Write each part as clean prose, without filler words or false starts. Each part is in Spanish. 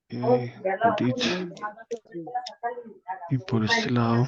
Edit. Y por este lado.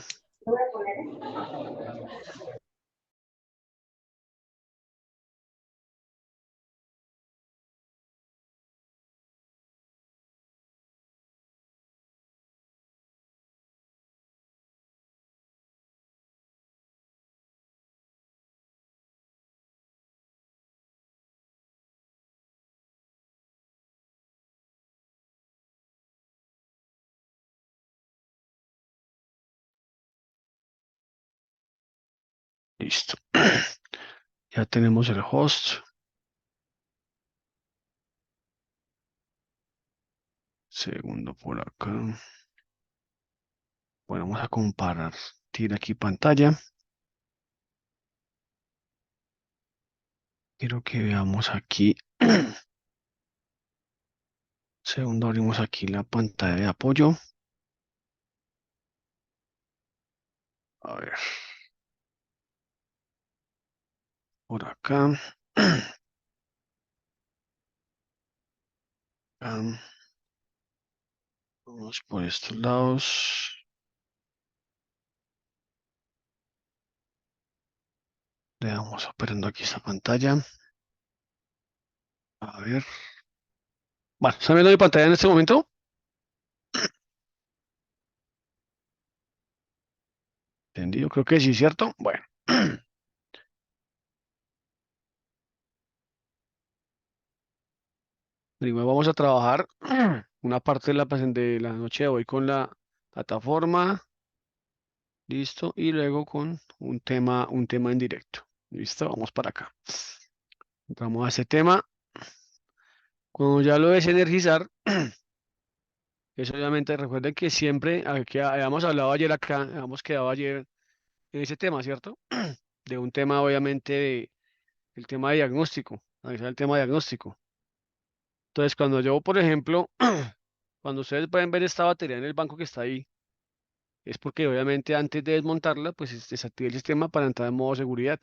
Listo. Ya tenemos el host. Segundo por acá. Bueno, vamos a comparar. Tiene aquí pantalla. Quiero que veamos aquí. Segundo, abrimos aquí la pantalla de apoyo. A ver, por acá. Vamos por estos lados. Le damos operando aquí esta pantalla. A ver. Bueno, ¿está viendo mi pantalla en este momento? Entendido, creo que sí, ¿cierto? Bueno. Primero vamos a trabajar una parte de la noche de hoy con la plataforma. Listo. Y luego con un tema en directo. Listo, vamos para acá. Entramos a ese tema. Cuando ya lo ves energizar, eso obviamente recuerden que siempre, aquí habíamos hablado ayer acá, habíamos quedado ayer en ese tema, ¿cierto? De un tema, obviamente, el tema de diagnóstico, analizar el tema diagnóstico. Entonces, cuando yo, por ejemplo, cuando ustedes pueden ver esta batería en el banco que está ahí, es porque obviamente antes de desmontarla, pues desactivé el sistema para entrar en modo seguridad.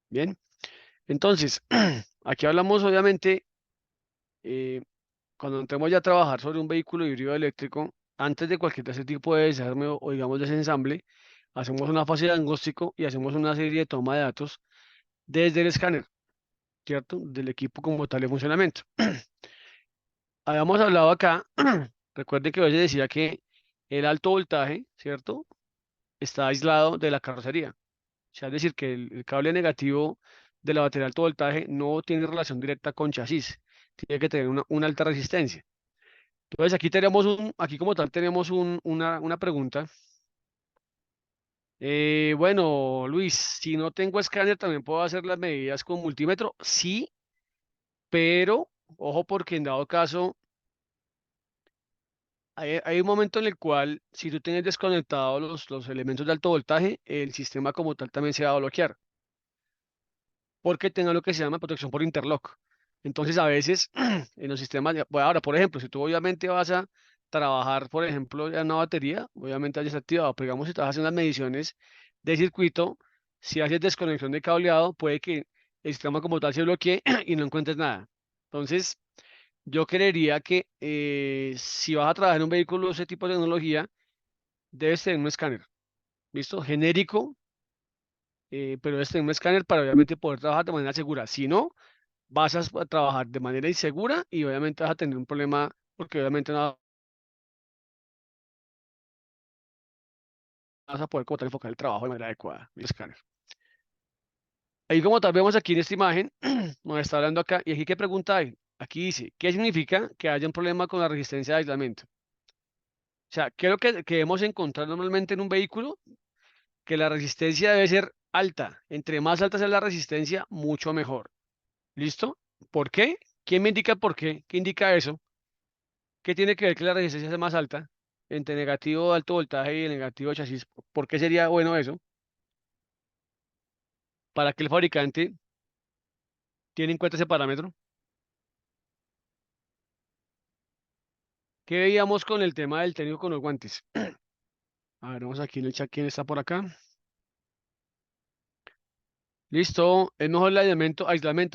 Bien, entonces, aquí hablamos obviamente, eh, cuando entremos ya a trabajar sobre un vehículo híbrido eléctrico, antes de cualquier de ese tipo de desarme o digamos desensamble, hacemos una fase de diagnóstico y hacemos una serie de toma de datos desde el escáner, ¿cierto? Del equipo como tal de funcionamiento. Habíamos hablado acá, recuerden que yo les decía que el alto voltaje, ¿cierto? Está aislado de la carrocería. O sea, es decir, que el cable negativo de la batería de alto voltaje no tiene relación directa con chasis. Tiene que tener una alta resistencia. Entonces, aquí como tal tenemos una pregunta. Bueno, Luis, si no tengo escáner, ¿también puedo hacer las medidas con multímetro? Sí, pero ojo porque en dado caso hay un momento en el cual, si tú tienes desconectados los elementos de alto voltaje, el sistema como tal también se va a bloquear, porque tenga lo que se llama protección por interlock. Entonces, a veces, en los sistemas, bueno, ahora, por ejemplo, si tú obviamente vas a trabajar, por ejemplo, en una batería, obviamente hayas activado, pero digamos, si estás haciendo las mediciones de circuito, si haces desconexión de cableado, puede que el sistema como tal se bloquee y no encuentres nada. Entonces, yo creería que si vas a trabajar en un vehículo de ese tipo de tecnología, debes tener un escáner, ¿listo? Genérico, pero debes tener un escáner para obviamente poder trabajar de manera segura. Si no, vas a trabajar de manera insegura y obviamente vas a tener un problema porque obviamente no vas a poder como tal enfocar el trabajo de manera adecuada, el escáner. Ahí como tal vemos aquí en esta imagen, nos está hablando acá, y aquí qué pregunta hay. Aquí dice, ¿qué significa que haya un problema con la resistencia de aislamiento? O sea, ¿qué es lo que debemos encontrar normalmente en un vehículo? Que la resistencia debe ser alta. Entre más alta sea la resistencia, mucho mejor. ¿Listo? ¿Por qué? ¿Quién me indica por qué? ¿Qué indica eso? ¿Qué tiene que ver que la resistencia sea más alta entre negativo de alto voltaje y el negativo de chasis? ¿Por qué sería bueno eso? ¿Para que el fabricante tiene en cuenta ese parámetro? ¿Qué veíamos con el tema del técnico con los guantes? A ver, vamos aquí en el chat quién está por acá. Listo, es mejor el aislamiento,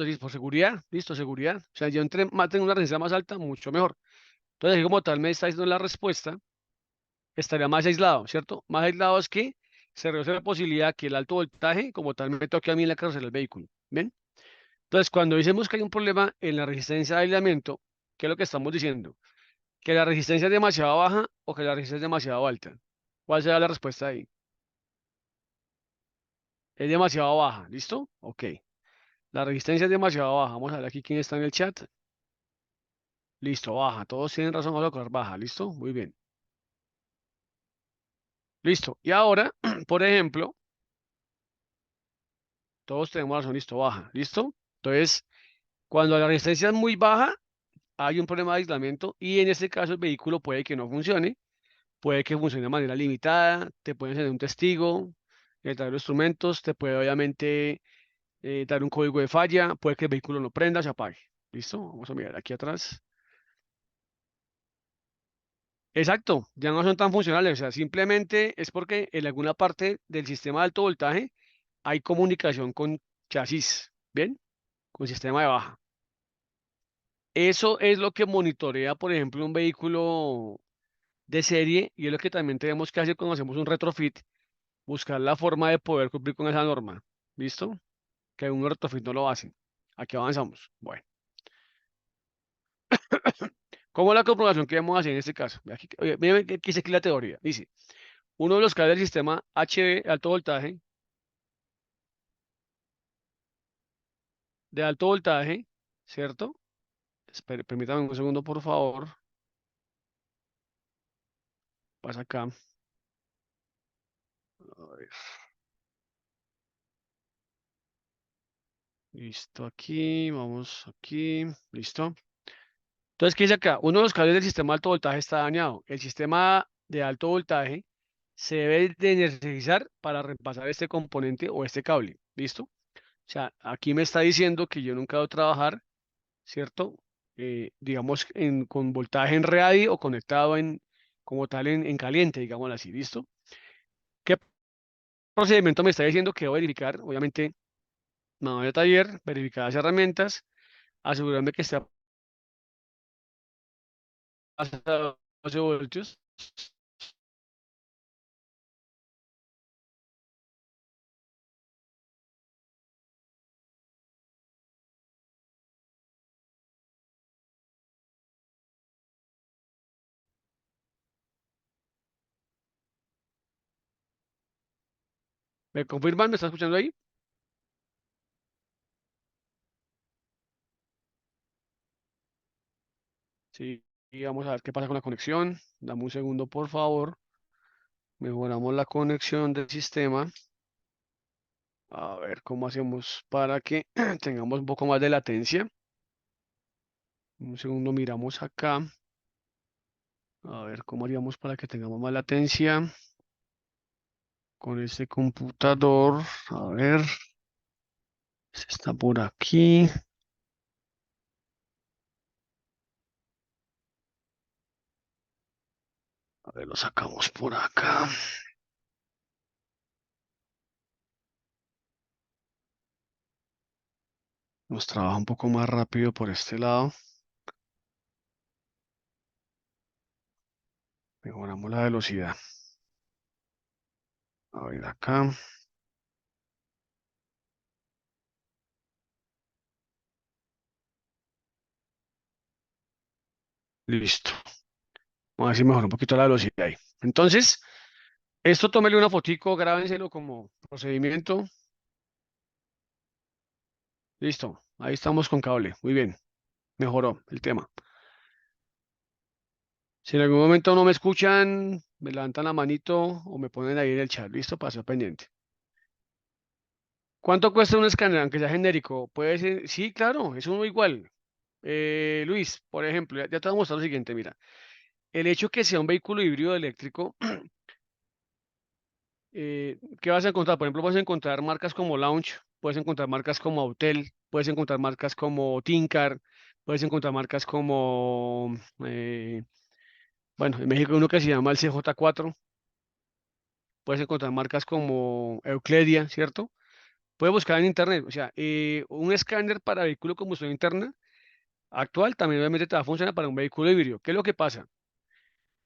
sí, por seguridad, listo, seguridad. O sea, yo entre más tengo una resistencia más alta, mucho mejor. Entonces, aquí como tal me está diciendo la respuesta, estaría más aislado, ¿cierto? Más aislado es que se reduce la posibilidad que el alto voltaje, como tal, me toque a mí en la carrocería del vehículo. ¿Ven? Entonces, cuando decimos que hay un problema en la resistencia de aislamiento, ¿qué es lo que estamos diciendo? ¿Que la resistencia es demasiado baja o que la resistencia es demasiado alta? ¿Cuál será la respuesta ahí? Es demasiado baja, ¿listo? Ok. La resistencia es demasiado baja. Vamos a ver aquí quién está en el chat. Listo, baja. Todos tienen razón, vamos a colocar baja. ¿Listo? Muy bien. Listo. Y ahora, por ejemplo, todos tenemos razón, listo, baja. ¿Listo? Entonces, cuando la resistencia es muy baja, hay un problema de aislamiento y en este caso el vehículo puede que no funcione, puede que funcione de manera limitada, te puede encender un testigo, traer los instrumentos, te puede obviamente dar un código de falla, puede que el vehículo no prenda, se apague. ¿Listo? Vamos a mirar aquí atrás. Exacto, ya no son tan funcionales, o sea, simplemente es porque en alguna parte del sistema de alto voltaje hay comunicación con chasis, ¿bien? Con sistema de baja. Eso es lo que monitorea, por ejemplo, un vehículo de serie y es lo que también tenemos que hacer cuando hacemos un retrofit, buscar la forma de poder cumplir con esa norma. ¿Listo? Que un retrofit no lo hace. Aquí avanzamos. Bueno, ¿cómo es la comprobación que vamos a hacer en este caso? Aquí, oye, miren que dice aquí la teoría. Dice, uno de los cables del sistema HV, alto voltaje, de alto voltaje, ¿cierto? Espere, permítame un segundo, por favor. Pasa acá. A ver, listo, aquí, vamos aquí, listo. Entonces, ¿qué dice acá? Uno de los cables del sistema de alto voltaje está dañado. El sistema de alto voltaje se debe de energizar para reemplazar este componente o este cable. ¿Listo? O sea, aquí me está diciendo que yo nunca voy a trabajar, ¿cierto? Digamos, con voltaje en ready o conectado como tal en caliente, digámoslo así. ¿Listo? ¿Qué procedimiento me está diciendo que debo verificar? Obviamente, me voy a taller, verificar las herramientas, asegurarme que esté a 12 voltios. ¿Me confirman? ¿Me está escuchando ahí? Sí, y vamos a ver qué pasa con la conexión. Dame un segundo, por favor. Mejoramos la conexión del sistema. A ver cómo hacemos para que tengamos un poco más de latencia. Un segundo, miramos acá. A ver cómo haríamos para que tengamos más latencia con este computador. A ver, si está por aquí. A ver, lo sacamos por acá. Nos trabaja un poco más rápido por este lado. Mejoramos la velocidad. A ver acá. Listo. Vamos a ver si mejora un poquito la velocidad ahí. Entonces, esto tómele una fotico, grábenselo como procedimiento. Listo. Ahí estamos con cable. Muy bien. Mejoró el tema. Si en algún momento no me escuchan, me levantan la manito o me ponen ahí en el chat. Listo, para ser pendiente. ¿Cuánto cuesta un escáner, aunque sea genérico? Puede ser, sí, claro, es uno igual. Luis, por ejemplo, ya te voy a mostrar lo siguiente, mira. El hecho que sea un vehículo híbrido eléctrico, ¿qué vas a encontrar? Por ejemplo, vas a encontrar marcas como Launch, puedes encontrar marcas como Autel, puedes encontrar marcas como Tincar, puedes encontrar marcas como, bueno, en México hay uno que se llama el CJ4, puedes encontrar marcas como Eucledia, ¿cierto? Puede buscar en internet, o sea, un escáner para vehículo de combustión interna actual también obviamente te va a funcionar para un vehículo híbrido. ¿Qué es lo que pasa?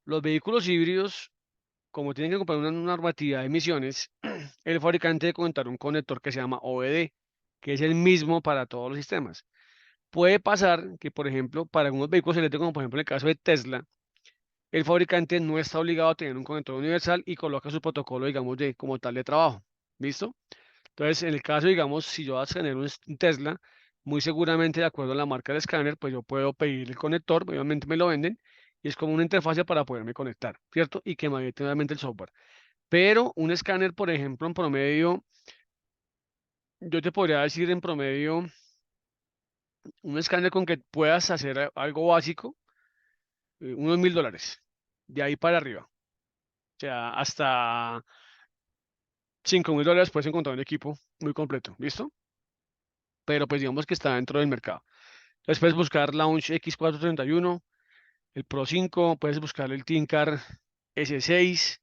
Los vehículos híbridos, como tienen que comprar una normativa de emisiones, el fabricante debe conectar un conector que se llama OBD, que es el mismo para todos los sistemas. Puede pasar que, por ejemplo, para algunos vehículos eléctricos, como por ejemplo en el caso de Tesla, el fabricante no está obligado a tener un conector universal y coloca su protocolo, digamos, de como tal de trabajo. ¿Listo? Entonces, en el caso, digamos, si yo voy a escanear un Tesla, muy seguramente de acuerdo a la marca del escáner, pues yo puedo pedir el conector, obviamente me lo venden, y es como una interfase para poderme conectar, ¿cierto? Y que me habilite obviamente el software. Pero un escáner, por ejemplo, en promedio, yo te podría decir en promedio, un escáner con que puedas hacer algo básico, unos $1000, de ahí para arriba. O sea, hasta $5000 puedes encontrar un equipo muy completo, ¿listo? Pero pues digamos que está dentro del mercado. Entonces puedes buscar Launch X431, el Pro 5, puedes buscar el Tinker S6,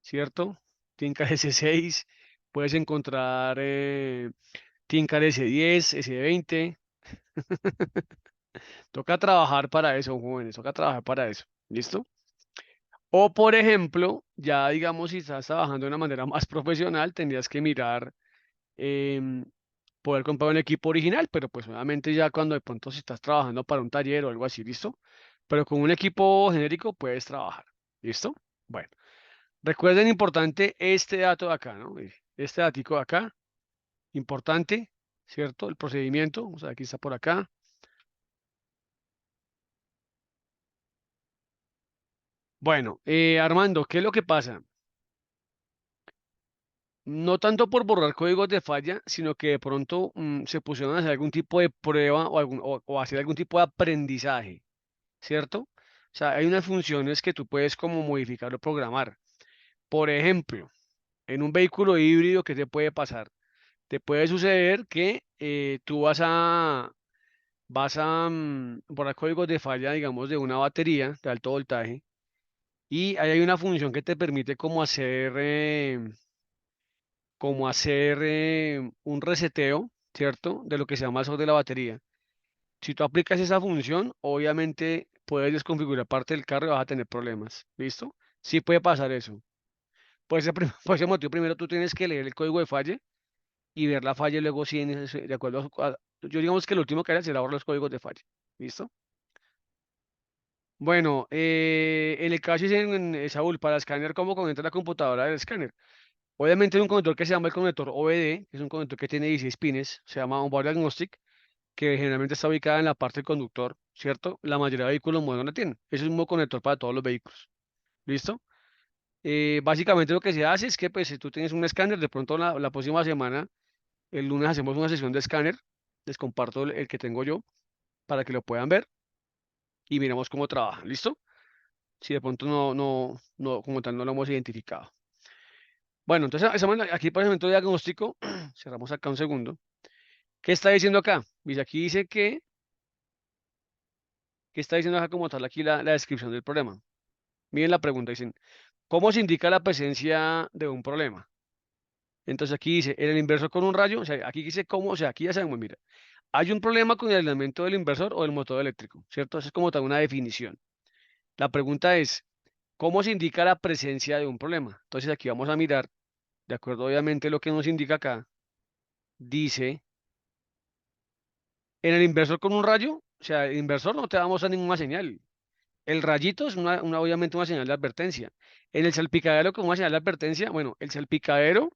¿cierto? Tinker S6, puedes encontrar Tinker S10, S20. Toca trabajar para eso, jóvenes, toca trabajar para eso, ¿listo? O por ejemplo, ya digamos, si estás trabajando de una manera más profesional, tendrías que mirar em, poder comprar un equipo original, pero pues obviamente ya cuando de pronto si estás trabajando para un taller o algo así, ¿listo? Pero con un equipo genérico puedes trabajar, ¿listo? Bueno, recuerden importante este dato de acá, ¿no? Este datico de acá, importante, ¿cierto? El procedimiento, o sea, aquí está por acá. Bueno, Armando, ¿qué es lo que pasa? No tanto por borrar códigos de falla, sino que de pronto se pusieron a hacer algún tipo de prueba o hacer algún tipo de aprendizaje, ¿cierto? O sea, hay unas funciones que tú puedes como modificar o programar. Por ejemplo, en un vehículo híbrido, ¿qué te puede pasar? Te puede suceder que tú vas a borrar códigos de falla, digamos, de una batería de alto voltaje y ahí hay una función que te permite como hacer un reseteo, ¿cierto? De lo que se llama el software de la batería. Si tú aplicas esa función, obviamente puedes desconfigurar parte del carro y vas a tener problemas. ¿Listo? Sí puede pasar eso. Por ese motivo, primero tú tienes que leer el código de falla y ver la falla y luego sí, de acuerdo yo digamos que lo último que haría será borrar los códigos de falla. ¿Listo? Bueno, en el caso Saúl, para escanear, ¿cómo conecta la computadora del escáner? Obviamente hay un conector que se llama el conector OBD, que es un conector que tiene 16 pines, se llama Onboard Diagnostic, que generalmente está ubicada en la parte del conductor, ¿cierto? La mayoría de vehículos modernos la tienen. Es el mismo conector para todos los vehículos. ¿Listo? Básicamente lo que se hace es que pues si tú tienes un escáner, de pronto la próxima semana, el lunes hacemos una sesión de escáner, les comparto el que tengo yo para que lo puedan ver y miramos cómo trabaja. ¿Listo? Si de pronto no, como tal no lo hemos identificado. Bueno, entonces estamos aquí para el momento diagnóstico. Cerramos acá un segundo. ¿Qué está diciendo acá? Dice aquí dice ¿qué está diciendo acá como tal aquí la descripción del problema? Miren la pregunta, dicen, ¿cómo se indica la presencia de un problema? Entonces aquí dice, en el inversor con un rayo, o sea, aquí dice cómo, o sea, aquí ya sabemos, mira, hay un problema con el aislamiento del inversor o del motor eléctrico, ¿cierto? Eso es como tal una definición. La pregunta es, ¿cómo se indica la presencia de un problema? Entonces aquí vamos a mirar, de acuerdo obviamente a lo que nos indica acá, dice, en el inversor con un rayo, o sea, el inversor no te vamos a ninguna señal. El rayito es obviamente una señal de advertencia. En el salpicadero como una señal de advertencia, bueno, el salpicadero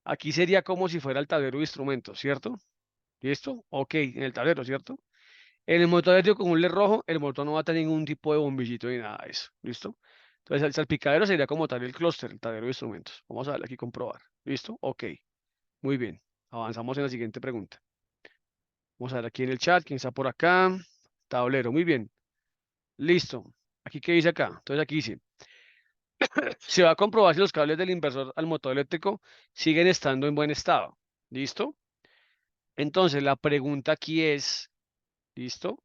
aquí sería como si fuera el tablero de instrumentos, ¿cierto? ¿Listo? Ok, en el tablero, ¿cierto? En el motor eléctrico con un LED rojo, el motor no va a tener ningún tipo de bombillito ni nada de eso, ¿listo? Entonces el salpicadero sería como tal el clúster, el tablero de instrumentos. Vamos a darle aquí comprobar, ¿listo? Ok, muy bien. Avanzamos en la siguiente pregunta. Vamos a ver aquí en el chat, quién está por acá. Tablero, muy bien. Listo. Aquí, ¿qué dice acá? Entonces aquí dice, se va a comprobar si los cables del inversor al motor eléctrico siguen estando en buen estado. ¿Listo? Entonces, la pregunta aquí es, ¿listo?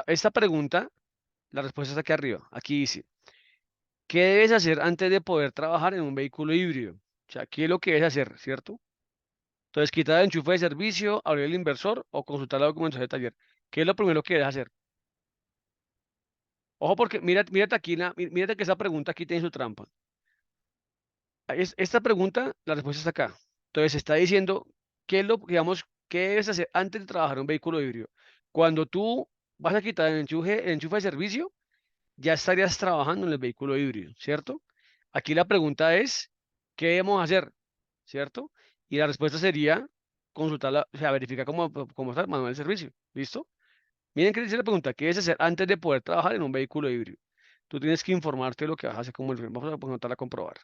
Esta pregunta, la respuesta está aquí arriba. Aquí dice, ¿qué debes hacer antes de poder trabajar en un vehículo híbrido? O sea, ¿qué es lo que debes hacer, cierto? Entonces, quitar el enchufe de servicio, abrir el inversor o consultar la documentación de taller. ¿Qué es lo primero que debes hacer? Ojo, porque mírate aquí, mírate que esa pregunta aquí tiene su trampa. Esta pregunta, la respuesta está acá. Entonces, está diciendo, ¿qué es lo, digamos, qué debes hacer antes de trabajar en un vehículo híbrido? Cuando tú vas a quitar el enchufe de servicio, ya estarías trabajando en el vehículo híbrido, ¿cierto? Aquí la pregunta es, ¿qué debemos hacer? ¿Cierto? Y la respuesta sería consultarla, o sea, verificar cómo está el manual de servicio. ¿Listo? Miren que dice la pregunta, ¿qué debes hacer antes de poder trabajar en un vehículo híbrido? Tú tienes que informarte de lo que vas a hacer como el vamos a preguntarla a comprobar.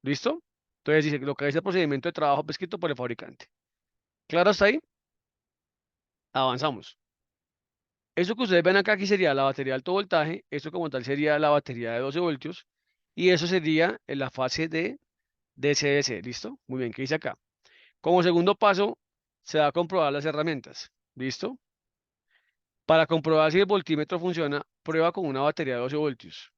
¿Listo? Entonces dice que lo que es el procedimiento de trabajo prescrito por el fabricante. ¿Claro hasta ahí? Avanzamos. Eso que ustedes ven acá, aquí sería la batería de alto voltaje, eso como tal sería la batería de 12 voltios, y eso sería en la fase de DCDC, ¿listo? Muy bien, ¿qué dice acá? Como segundo paso, se va a comprobar las herramientas, ¿listo? Para comprobar si el voltímetro funciona, prueba con una batería de 12 voltios,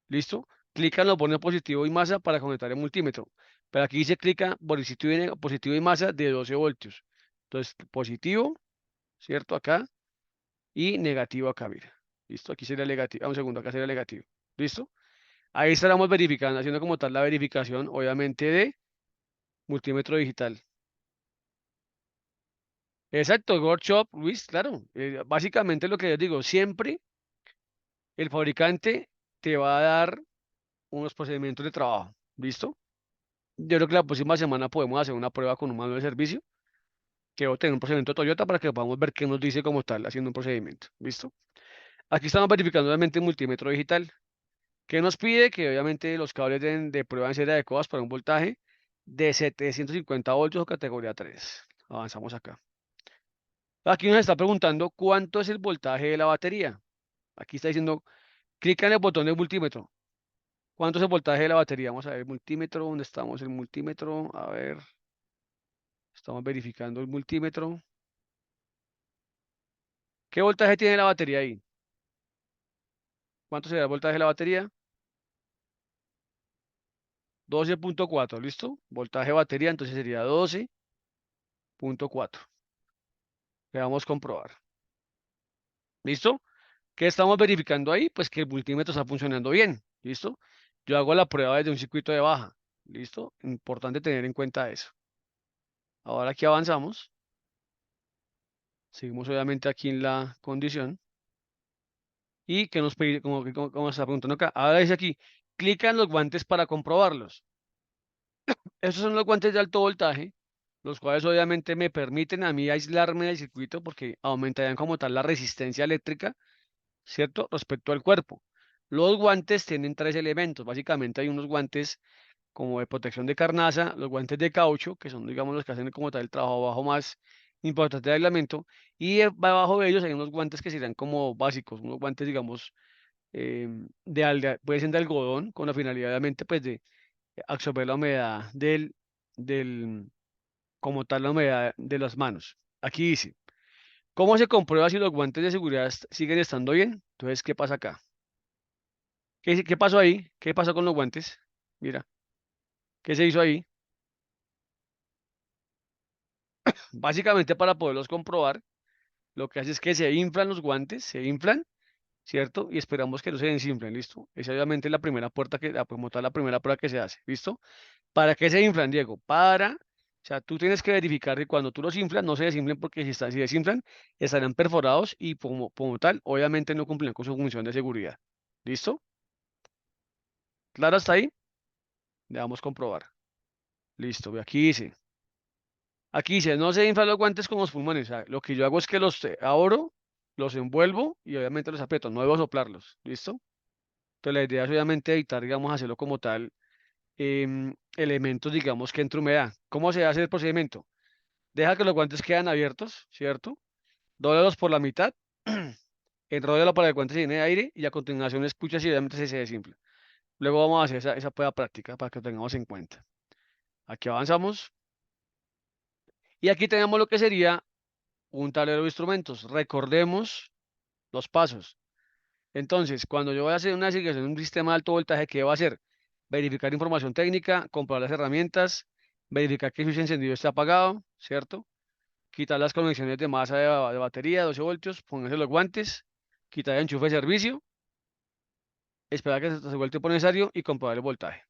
¿listo? Clica en los botones positivo y masa para conectar el multímetro, pero aquí dice clica positivo y masa de 12 voltios. Entonces, positivo, ¿cierto? Acá. Y negativo acá, mira. ¿Listo? Aquí sería negativo. Un segundo, acá sería negativo. ¿Listo? Ahí estaremos verificando, haciendo como tal la verificación, obviamente, de multímetro digital. Exacto, workshop, Luis, claro. Básicamente lo que yo digo, siempre el fabricante te va a dar unos procedimientos de trabajo. ¿Listo? Yo creo que la próxima semana podemos hacer una prueba con un manual de servicio, que voy a tener un procedimiento Toyota para que podamos ver qué nos dice como tal haciendo un procedimiento. ¿Listo? Aquí estamos verificando obviamente el multímetro digital. ¿Qué nos pide? Que obviamente los cables de prueba deben ser adecuados para un voltaje de 750 voltios o categoría 3. Avanzamos acá. Aquí nos está preguntando cuánto es el voltaje de la batería. Aquí está diciendo, clica en el botón de multímetro. ¿Cuánto es el voltaje de la batería? Vamos a ver el multímetro. ¿Dónde estamos? El multímetro. A ver, estamos verificando el multímetro. ¿Qué voltaje tiene la batería ahí? ¿Cuánto sería el voltaje de la batería? 12,4, ¿listo? Voltaje de batería, entonces sería 12,4. Le vamos a comprobar. ¿Listo? ¿Qué estamos verificando ahí? Pues que el multímetro está funcionando bien. ¿Listo? Yo hago la prueba desde un circuito de baja. ¿Listo? Importante tener en cuenta eso. Ahora aquí avanzamos. Seguimos obviamente aquí en la condición. Y que nos pide, como está preguntando acá. Ahora dice aquí, clica en los guantes para comprobarlos. Estos son los guantes de alto voltaje, los cuales obviamente me permiten a mí aislarme del circuito porque aumentarían como tal la resistencia eléctrica, ¿cierto? Respecto al cuerpo. Los guantes tienen tres elementos. Básicamente hay unos guantes como de protección de carnaza, los guantes de caucho, que son, digamos, los que hacen como tal el trabajo abajo más importante de aislamiento, y abajo de ellos hay unos guantes que serían como básicos, unos guantes, digamos, puede ser de algodón, con la finalidad, obviamente, pues de absorber la humedad del, como tal, la humedad de las manos. Aquí dice, ¿cómo se comprueba si los guantes de seguridad siguen estando bien? Entonces, ¿qué pasa acá? ¿Qué pasó ahí? ¿Qué pasó con los guantes? Mira, ¿qué se hizo ahí? Básicamente para poderlos comprobar, lo que hace es que se inflan los guantes, se inflan, ¿cierto? Y esperamos que no se desinflen, ¿listo? Esa obviamente es la primera puerta como tal, la primera prueba que se hace, ¿listo? ¿Para qué se inflan, Diego? O sea, tú tienes que verificar que cuando tú los inflas, no se desinflen porque si desinflan, estarán perforados y como tal, obviamente no cumplen con su función de seguridad. ¿Listo? ¿Claro hasta ahí? Le vamos a comprobar. Listo, ve aquí dice. Aquí dice, no se inflan los guantes con los pulmones. O sea, lo que yo hago es que los abro, los envuelvo y obviamente los aprieto. No debo soplarlos. ¿Listo? Entonces la idea es obviamente evitar, digamos, hacerlo como tal, elementos, digamos, que entre humedad. ¿Cómo se hace el procedimiento? Deja que los guantes quedan abiertos, ¿cierto? Dóblalos por la mitad, enróllalo para que el guante se llene de aire y a continuación escucha si obviamente se desinfla. Luego vamos a hacer esa prueba práctica para que lo tengamos en cuenta. Aquí avanzamos y aquí tenemos lo que sería un tablero de instrumentos. Recordemos los pasos. Entonces, cuando yo voy a hacer una asignación de un sistema de alto voltaje, ¿qué va a hacer? verificar información técnica, comprobar las herramientas, verificar que el switch encendido está apagado, ¿cierto? Quitar las conexiones de masa de batería, 12 voltios, ponerse los guantes, quitar el enchufe de servicio, esperar que se vuelva el tiempo necesario y comprobar el voltaje.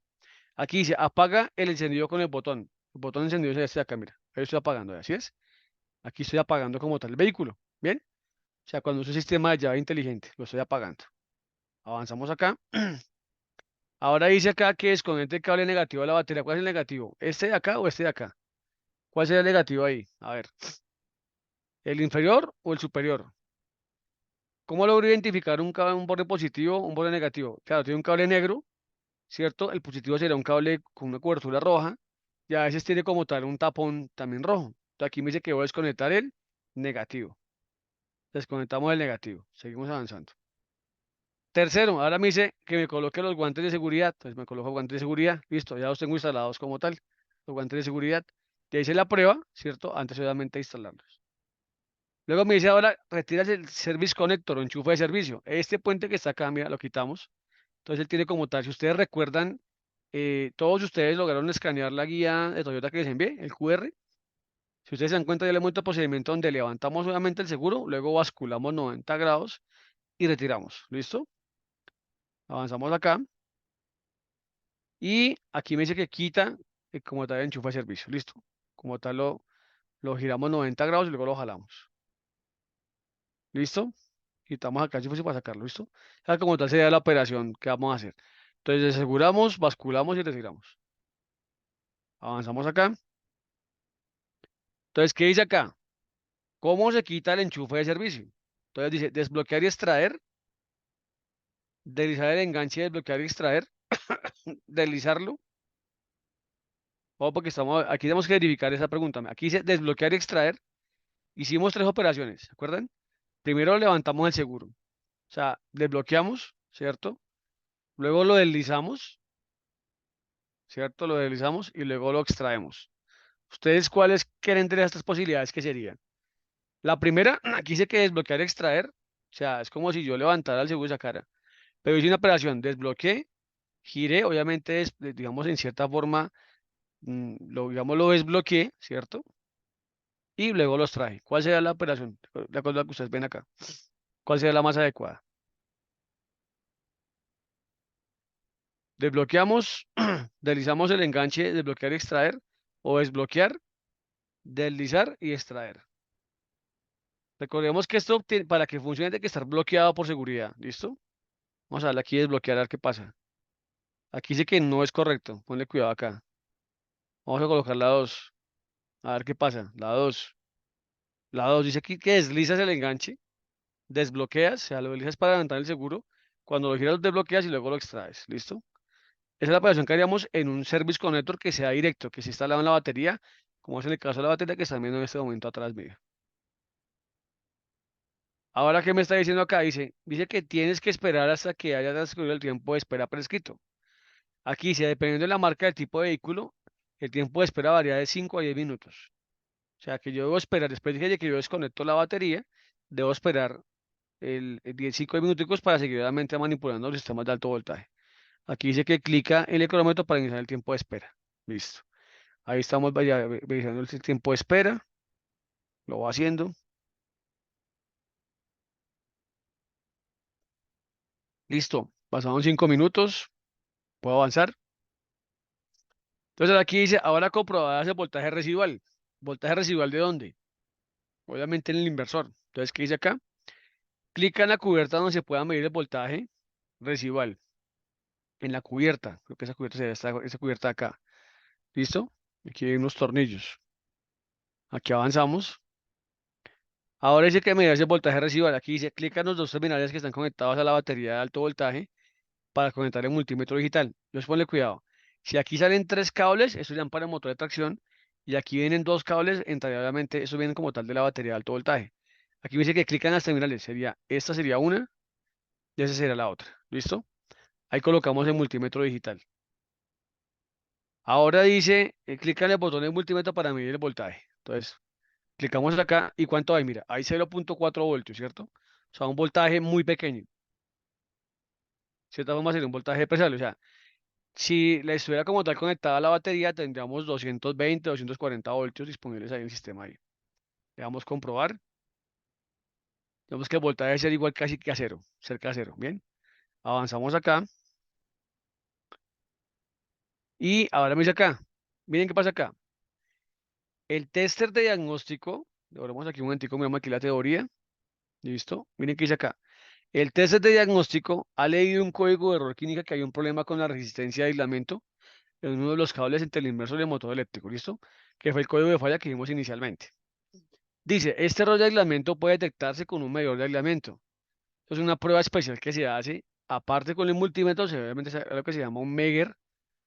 Aquí dice, apaga el encendido con el botón. El botón encendido es este de acá, mira. Ahí estoy apagando, así es. Aquí estoy apagando como tal el vehículo. ¿Bien? O sea, cuando es un sistema de llave inteligente, lo estoy apagando. Avanzamos acá. Ahora dice acá que desconecte el cable negativo de la batería. ¿Cuál es el negativo? ¿Este de acá o este de acá? ¿Cuál sería el negativo ahí? A ver, ¿el inferior o el superior? ¿Cómo logro identificar un borde positivo, un borde negativo? Claro, tiene un cable negro, ¿cierto? El positivo sería un cable con una cobertura roja y a veces tiene como tal un tapón también rojo. Entonces aquí me dice que voy a desconectar el negativo. Desconectamos el negativo. Seguimos avanzando. Tercero, ahora me dice que me coloque los guantes de seguridad. Entonces me coloco guantes de seguridad. Listo, ya los tengo instalados como tal. Los guantes de seguridad. Ya hice la prueba, ¿cierto? Antes obviamente de instalarlos. Luego me dice ahora, retiras el service connector o enchufe de servicio. Este puente que está acá, mira, lo quitamos. Entonces él tiene como tal, si ustedes recuerdan, todos ustedes lograron escanear la guía de Toyota que les envié, el QR. Si ustedes se dan cuenta, ya le hemos el procedimiento donde levantamos obviamente el seguro, luego basculamos 90 grados y retiramos. ¿Listo? Avanzamos acá. Y aquí me dice que quita como tal el enchufe de servicio. ¿Listo? Como tal lo giramos 90 grados y luego lo jalamos. ¿Listo? Quitamos acá si fuese para sacarlo, ¿listo? Esa como tal sería la operación que vamos a hacer. Entonces aseguramos, basculamos y retiramos. Avanzamos acá. Entonces, ¿qué dice acá? ¿Cómo se quita el enchufe de servicio? Entonces dice desbloquear y extraer, deslizar el enganche, desbloquear y extraer, deslizarlo. O porque aquí tenemos que verificar esa pregunta. Aquí dice desbloquear y extraer. Hicimos tres operaciones, ¿se acuerdan? Primero levantamos el seguro. O sea, desbloqueamos, ¿cierto? Luego lo deslizamos, ¿cierto? Lo deslizamos y luego lo extraemos. ¿Ustedes cuáles quieren de estas posibilidades que serían? La primera, aquí dice que desbloquear, extraer. O sea, es como si yo levantara el seguro y sacara. Pero hice una operación, desbloqueé, giré, obviamente, digamos, en cierta forma, digamos, lo desbloqueé, ¿cierto? Y luego los traje. ¿Cuál sería la operación? De acuerdo a lo que ustedes ven acá. ¿Cuál sería la más adecuada? Desbloqueamos, deslizamos el enganche, desbloquear y extraer, o desbloquear, deslizar y extraer. Recordemos que esto para que funcione tiene que estar bloqueado por seguridad. ¿Listo? Vamos a darle aquí desbloquear a ver qué pasa. Aquí dice que no es correcto. Ponle cuidado acá. Vamos a colocar la 2. A ver qué pasa. La 2. La 2 dice aquí que deslizas el enganche, desbloqueas, o sea, lo deslizas para levantar el seguro. Cuando lo giras, lo desbloqueas y luego lo extraes. ¿Listo? Esa es la operación que haríamos en un service connector que sea directo, que se instalado en la batería, como es en el caso de la batería que están viendo en este momento atrás mío. Ahora, ¿qué me está diciendo acá? Dice que tienes que esperar hasta que haya transcurrido el tiempo de espera prescrito. Aquí dice, dependiendo de la marca del tipo de vehículo, el tiempo de espera varía de 5 a 10 minutos. O sea, que yo debo esperar, después de que yo desconecto la batería, debo esperar el 10, 5 minuticos para seguir realmente manipulando los sistemas de alto voltaje. Aquí dice que clica en el cronómetro para iniciar el tiempo de espera. Listo. Ahí estamos revisando el tiempo de espera. Lo va haciendo. Listo. Pasaron 5 minutos. Puedo avanzar. Entonces aquí dice, ahora comprobadas el voltaje residual. ¿Voltaje residual de dónde? Obviamente en el inversor. Entonces, ¿qué dice acá? Clica en la cubierta donde se pueda medir el voltaje residual. En la cubierta. Creo que esa cubierta sería esa cubierta de acá. ¿Listo? Aquí hay unos tornillos. Aquí avanzamos. Ahora dice que medir el voltaje residual. Aquí dice, clica en los dos terminales que están conectados a la batería de alto voltaje para conectar el multímetro digital. Entonces ponle cuidado. Si aquí salen tres cables, eso ya para el motor de tracción, y aquí vienen dos cables, entraría obviamente, eso viene como tal de la batería de alto voltaje. Aquí me dice que clican en las terminales, esta sería una y esa sería la otra. ¿Listo? Ahí colocamos el multímetro digital. Ahora dice, clica en el botón de multímetro para medir el voltaje. Entonces, clicamos acá y ¿cuánto hay? Mira, hay 0,4 voltios, ¿cierto? O sea, un voltaje muy pequeño. De cierta forma sería un voltaje especial, o sea, Si la estuviera como tal conectada a la batería, tendríamos 220, 240 voltios disponibles ahí en el sistema ahí. Le damos a comprobar. Vemos que el voltaje debe ser igual casi que a cero, cerca de cero. Bien, avanzamos acá y ahora me dice acá. Miren qué pasa acá. El tester de diagnóstico, devolvemos aquí un momentico, miramos aquí la teoría. Listo. Miren qué dice acá. El tester de diagnóstico ha leído un código de error que indica que hay un problema con la resistencia de aislamiento en uno de los cables entre el inversor y el motor eléctrico. ¿Listo? Que fue el código de falla que vimos inicialmente. Dice, este error de aislamiento puede detectarse con un medidor de aislamiento. Es una prueba especial que se hace, aparte con el multímetro, obviamente es lo que se llama un Megger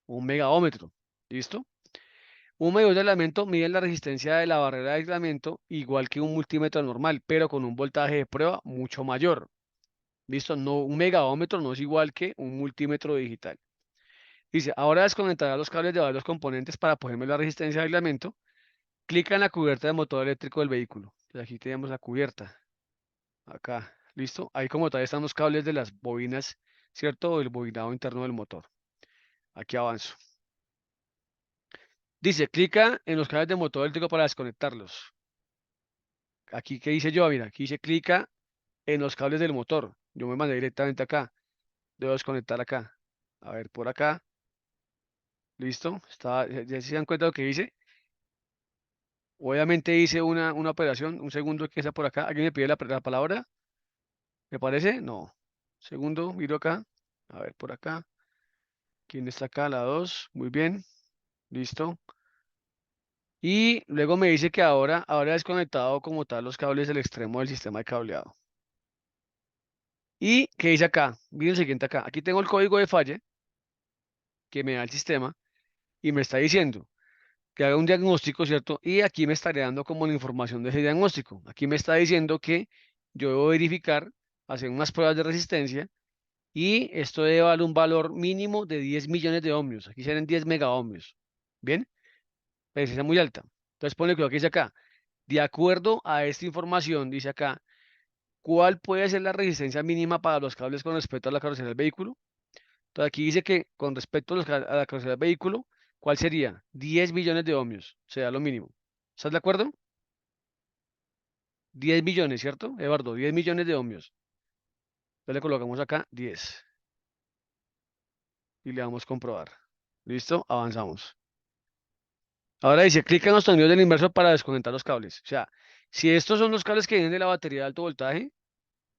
o un megaómetro. ¿Listo? Un medidor de aislamiento mide la resistencia de la barrera de aislamiento igual que un multímetro normal, pero con un voltaje de prueba mucho mayor. ¿Listo? No, un megaómetro no es igual que un multímetro digital. Dice, ahora desconectará los cables de varios componentes para ponerme la resistencia de aislamiento. Clica en la cubierta del motor eléctrico del vehículo. Entonces, aquí tenemos la cubierta. Acá. ¿Listo? Ahí como tal están los cables de las bobinas, ¿cierto? El bobinado interno del motor. Aquí avanzo. Dice, clica en los cables del motor eléctrico para desconectarlos. Aquí, ¿qué dice yo? Mira, aquí dice, clica en los cables del motor. Yo me mandé directamente acá. Debo desconectar acá. A ver, por acá. ¿Listo? Ya se dan cuenta de lo que hice. Obviamente hice una operación. Un segundo que está por acá. ¿Alguien me pide la palabra? ¿Me parece? No. Segundo, miro acá. A ver, por acá. ¿Quién está acá? La 2. Muy bien. Listo. Y luego me dice que ahora he desconectado como tal los cables del extremo del sistema de cableado. ¿Y qué dice acá? Miren el siguiente acá. Aquí tengo el código de falla que me da el sistema y me está diciendo que haga un diagnóstico, ¿cierto? Y aquí me estaría dando como la información de ese diagnóstico. Aquí me está diciendo que yo debo verificar, hacer unas pruebas de resistencia y esto debe valer un valor mínimo de 10 millones de ohmios. Aquí serán 10 megaohmios. ¿Bien? Resistencia muy alta. Entonces ponle que aquí dice acá. De acuerdo a esta información, dice acá, ¿cuál puede ser la resistencia mínima para los cables con respecto a la carrocería del vehículo? Entonces aquí dice que con respecto a, a la carrocería del vehículo, ¿cuál sería? 10 billones de ohmios, sea lo mínimo. ¿Estás de acuerdo? 10 billones, ¿cierto? Eduardo, 10 millones de ohmios. Entonces le colocamos acá 10 y le damos comprobar. ¿Listo? Avanzamos. Ahora dice, clica en los tornillos del inversor para desconectar los cables. O sea, si estos son los cables que vienen de la batería de alto voltaje,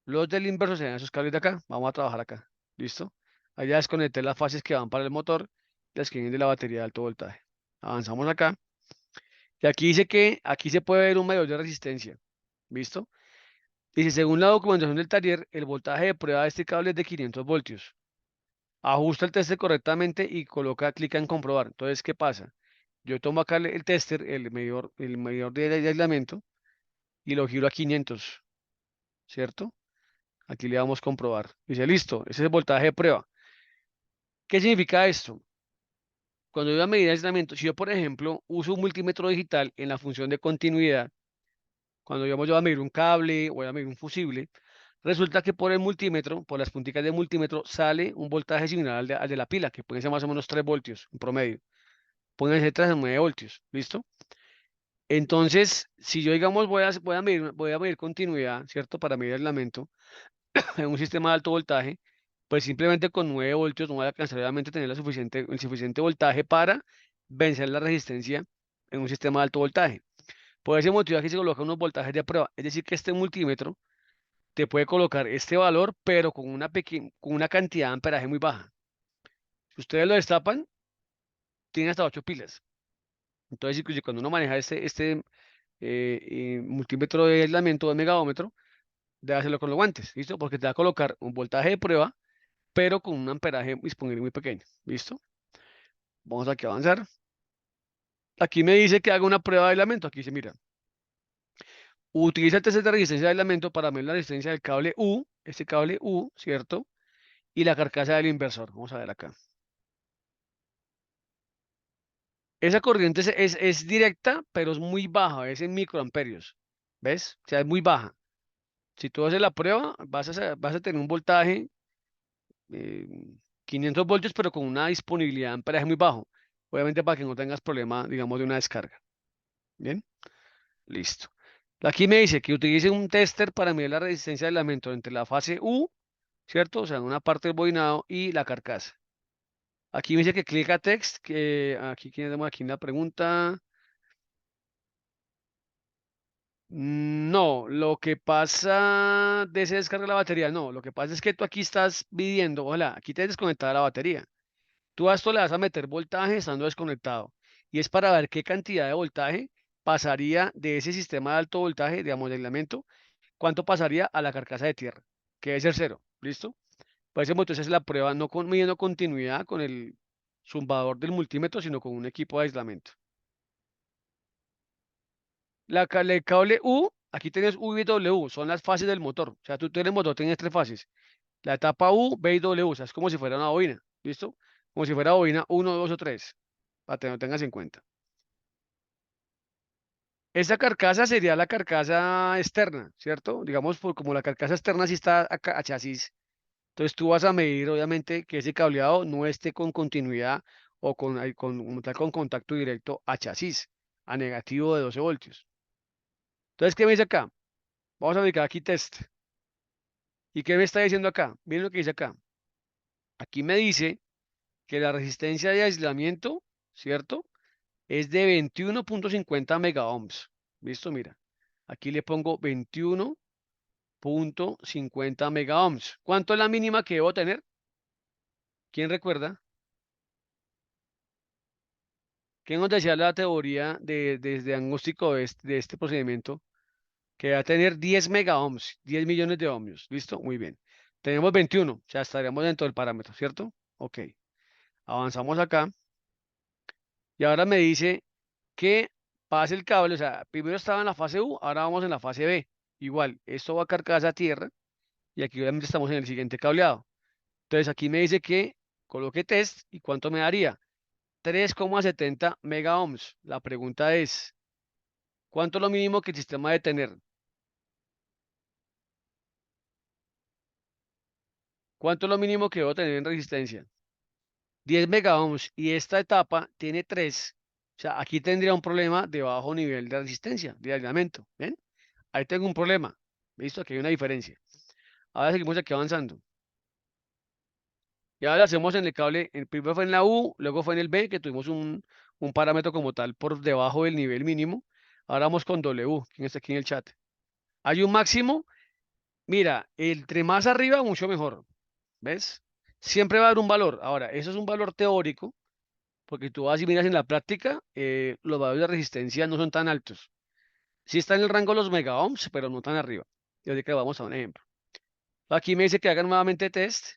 los del inversor serían esos cables de acá. Vamos a trabajar acá. ¿Listo? Allá desconecté las fases que van para el motor, las que vienen de la batería de alto voltaje. Avanzamos acá. Y aquí dice que aquí se puede ver un medidor de resistencia. ¿Listo? Dice, según la documentación del taller, el voltaje de prueba de este cable es de 500 voltios. Ajusta el tester correctamente y coloca, clica en comprobar. Entonces, ¿qué pasa? Yo tomo acá el tester, el medidor de aislamiento, y lo giro a 500, ¿cierto? Aquí le damos comprobar. Dice, listo, ese es el voltaje de prueba. ¿Qué significa esto? Cuando yo voy a medir aislamiento, si yo, por ejemplo, uso un multímetro digital en la función de continuidad, cuando yo voy a medir un cable o voy a medir un fusible, resulta que por el multímetro, por las punticas del multímetro, sale un voltaje similar al de la pila, que puede ser más o menos 3 voltios en promedio. Pónganse 3 a 9 voltios, ¿listo? Entonces, si yo, digamos, voy a medir continuidad, ¿cierto? Para medir aislamiento en un sistema de alto voltaje, pues simplemente con 9 voltios no voy a alcanzar obviamente tener el suficiente voltaje para vencer la resistencia en un sistema de alto voltaje. Por ese motivo aquí se colocan unos voltajes de prueba. Es decir, que este multímetro te puede colocar este valor, pero con una cantidad de amperaje muy baja. Si ustedes lo destapan, tiene hasta 8 pilas. Entonces, incluso cuando uno maneja multímetro de aislamiento de megaómetro, debe hacerlo con los guantes, ¿listo? Porque te va a colocar un voltaje de prueba, pero con un amperaje disponible muy pequeño, ¿listo? Vamos aquí a avanzar. Aquí me dice que haga una prueba de aislamiento. Aquí dice, mira, utiliza el test de resistencia de aislamiento para medir la resistencia del cable U, este cable U, ¿cierto? Y la carcasa del inversor. Vamos a ver acá. Esa corriente es directa, pero es muy baja, es en microamperios. ¿Ves? O sea, es muy baja. Si tú haces la prueba, vas a tener un voltaje, eh, 500 voltios, pero con una disponibilidad de amperaje muy bajo. Obviamente para que no tengas problema, digamos, de una descarga. Bien, listo. Aquí me dice que utilice un tester para medir la resistencia del aislamiento entre la fase U, ¿cierto? O sea, una parte del bobinado y la carcasa. Aquí me dice que clica text, que aquí tenemos aquí una pregunta. No, lo que pasa de ese descarga la batería, no, lo que pasa es que tú aquí estás midiendo, hola, aquí te desconectada la batería. Tú a esto le vas a meter voltaje estando desconectado. Y es para ver qué cantidad de voltaje pasaría de ese sistema de alto voltaje, digamos, de aislamiento, cuánto pasaría a la carcasa de tierra, que debe ser cero. ¿Listo? Por ese motivo se hace la prueba no midiendo continuidad con el zumbador del multímetro, sino con un equipo de aislamiento. El cable U, aquí tienes U y W, son las fases del motor. O sea, tú tienes motor, tienes tres fases. La etapa U, B y W, o sea, es como si fuera una bobina. ¿Listo? Como si fuera bobina uno, 2 o 3, para que lo tengas en cuenta. Esa carcasa sería la carcasa externa, ¿cierto? Digamos, como la carcasa externa sí está acá a chasis, entonces tú vas a medir, obviamente, que ese cableado no esté con continuidad o como tal, con contacto directo a chasis, a negativo de 12 voltios. Entonces, ¿qué me dice acá? Vamos a aplicar aquí test. ¿Y qué me está diciendo acá? Miren lo que dice acá. Aquí me dice que la resistencia de aislamiento, ¿cierto? Es de 21.50 megaohms. ¿Listo? Mira. Aquí le pongo 21.50 megaohms. ¿Cuánto es la mínima que debo tener? ¿Quién recuerda? ¿Qué nos decía la teoría de diagnóstico de este procedimiento? Que va a tener 10 megaohms, 10 millones de ohmios. ¿Listo? Muy bien. Tenemos 21, o sea, estaríamos dentro del parámetro, ¿cierto? Ok. Avanzamos acá y ahora me dice que pase el cable, o sea, primero estaba en la fase U, ahora vamos en la fase B. Igual, esto va a cargar a tierra y aquí obviamente estamos en el siguiente cableado. Entonces aquí me dice que coloque test y cuánto me daría. 3,70 megaohms. La pregunta es, ¿cuánto es lo mínimo que el sistema debe tener? ¿Cuánto es lo mínimo que debo tener en resistencia? 10 megaohms y esta etapa tiene 3. O sea, aquí tendría un problema de bajo nivel de resistencia, de aislamiento. ¿Ven? Ahí tengo un problema. ¿Listo? Aquí hay una diferencia. Ahora seguimos aquí avanzando. Y ahora lo hacemos en el cable. El primero fue en la U, luego fue en el B, que tuvimos un parámetro como tal por debajo del nivel mínimo. Ahora vamos con W, quien está aquí en el chat. Hay un máximo. Mira, entre más arriba, mucho mejor. ¿Ves? Siempre va a haber un valor. Ahora, eso es un valor teórico, porque tú vas y miras en la práctica, los valores de resistencia no son tan altos. Sí está en el rango de los megaohms, pero no tan arriba. Y así que vamos a un ejemplo. Aquí me dice que hagan nuevamente test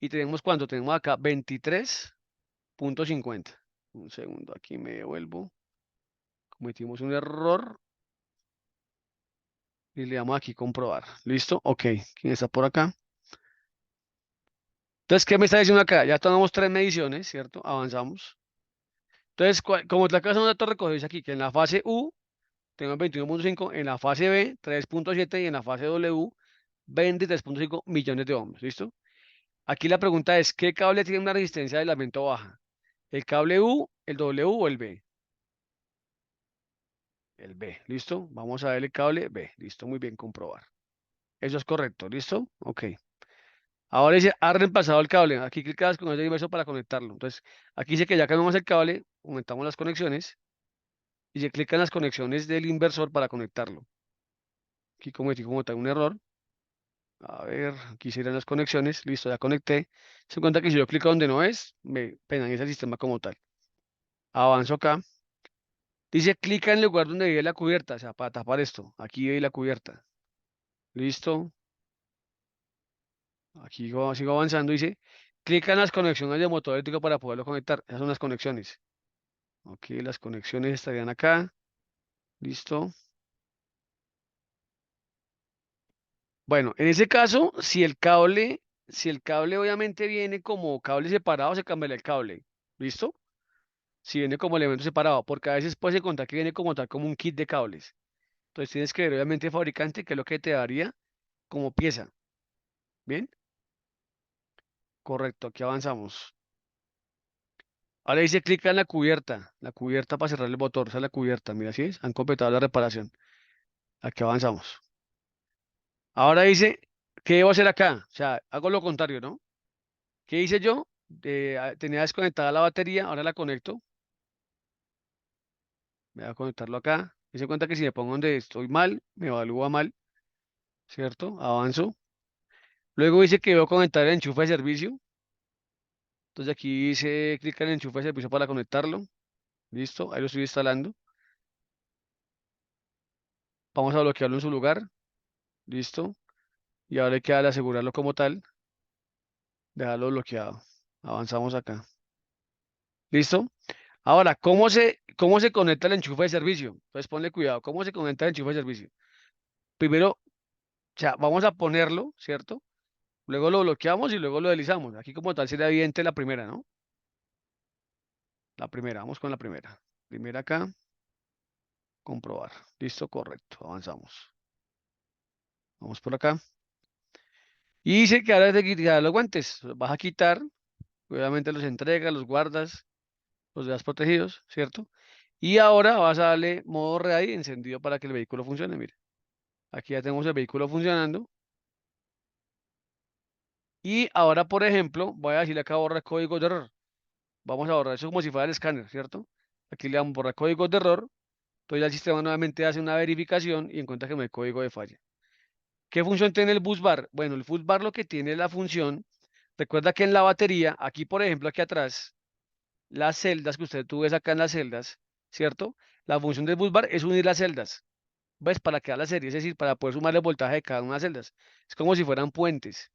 y tenemos cuánto, tenemos acá 23.50. Un segundo, aquí me devuelvo. Cometimos un error y le damos aquí comprobar. ¿Listo? Ok. ¿Quién está por acá? Entonces, ¿qué me está diciendo acá? Ya tomamos tres mediciones, ¿cierto? Avanzamos. Entonces, como la casa de un dato recogido, dice aquí que en la fase U tenemos 21.5, en la fase B 3.7 y en la fase W 23.5 millones de ohms. ¿Listo? Aquí la pregunta es, ¿qué cable tiene una resistencia de aislamiento baja? ¿El cable U, el W o el B? El B, ¿listo? Vamos a ver el cable B, listo, muy bien, comprobar. Eso es correcto, ¿listo? Ok. Ahora dice, ha reemplazado el cable. Aquí clicas con el inverso para conectarlo. Entonces, aquí dice que ya cambiamos el cable, aumentamos las conexiones y se clica en las conexiones del inversor para conectarlo. Aquí cometí como tal un error. A ver, aquí serían las conexiones, listo, ya conecté. Se cuenta que si yo clico donde no es, me penaliza el sistema como tal. Avanzo acá. Dice, clica en el lugar donde vive la cubierta, o sea, para tapar esto. Aquí vive la cubierta. Listo. Aquí sigo avanzando. Dice, clica en las conexiones de motor eléctrico para poderlo conectar. Esas son las conexiones. Ok, las conexiones estarían acá. Listo. Bueno, en ese caso, si el cable obviamente viene como cable separado, se cambiaría el cable. ¿Listo? Si viene como elemento separado, porque a veces puedes encontrar que viene como tal, como un kit de cables. Entonces tienes que ver obviamente el fabricante, que es lo que te daría como pieza. ¿Bien? Correcto, aquí avanzamos. Ahora dice clica en la cubierta para cerrar el motor, esa es la cubierta, mira, ¿sí es? Han completado la reparación. Aquí avanzamos. Ahora dice, ¿qué debo hacer acá? O sea, hago lo contrario, ¿no? ¿Qué hice yo? Tenía desconectada la batería, ahora la conecto. Voy a conectarlo acá. Me hice cuenta que si me pongo donde estoy mal, me evalúa mal, ¿cierto? Avanzo. Luego dice que debo conectar el enchufe de servicio. Entonces aquí dice clic en el enchufe de servicio para conectarlo. Listo, ahí lo estoy instalando. Vamos a bloquearlo en su lugar. Listo. Y ahora hay que darle a asegurarlo como tal. Dejarlo bloqueado. Avanzamos acá. ¿Listo? Ahora, ¿cómo se conecta el enchufe de servicio? Entonces ponle cuidado. ¿Cómo se conecta el enchufe de servicio? Primero, o sea, vamos a ponerlo, ¿cierto? Luego lo bloqueamos y luego lo deslizamos. Aquí como tal sería evidente la primera, ¿no? La primera, vamos con la primera. Primera acá, comprobar. Listo, correcto. Avanzamos. Vamos por acá. Y dice que ahora es de quitar los guantes. Los vas a quitar. Obviamente los entregas, los guardas, los dejas protegidos, ¿cierto? Y ahora vas a darle modo real encendido para que el vehículo funcione. Mire, aquí ya tenemos el vehículo funcionando. Y ahora, por ejemplo, voy a decirle acá borrar código de error. Vamos a borrar eso como si fuera el escáner, ¿cierto? Aquí le damos borrar códigos de error. Entonces ya el sistema nuevamente hace una verificación y encuentra que no hay código de falla. ¿Qué función tiene el bus bar? Bueno, el bus bar lo que tiene es la función. Recuerda que en la batería, aquí por ejemplo, aquí atrás, las celdas que usted tú ves acá en las celdas, ¿cierto? La función del bus bar es unir las celdas, ¿ves? Para crear la serie, es decir, para poder sumar el voltaje de cada una de las celdas. Es como si fueran puentes.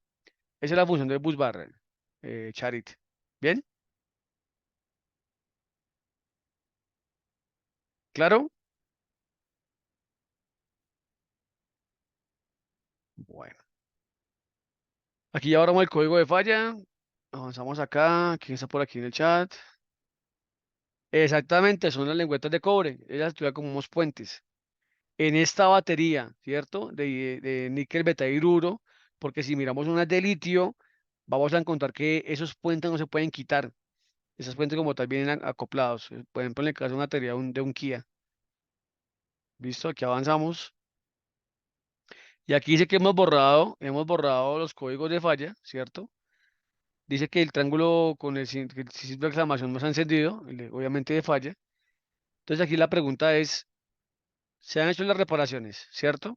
Esa es la función del bus bar, Charit. ¿Bien? ¿Claro? Bueno. Aquí ya borramos el código de falla. Avanzamos acá. ¿Quién está por aquí en el chat? Exactamente, son las lengüetas de cobre. Ellas actúan como unos puentes. En esta batería, ¿cierto? De níquel beta-hidruro, porque si miramos unas de litio, vamos a encontrar que esos puentes no se pueden quitar. Esos puentes como tal vienen acoplados. Por ejemplo, en el caso de una batería de un Kia. ¿Listo? Aquí avanzamos. Y aquí dice que hemos borrado los códigos de falla, ¿cierto? Dice que el triángulo con el signo de exclamación no se ha encendido, obviamente de falla. Entonces aquí la pregunta es, ¿se han hecho las reparaciones, cierto?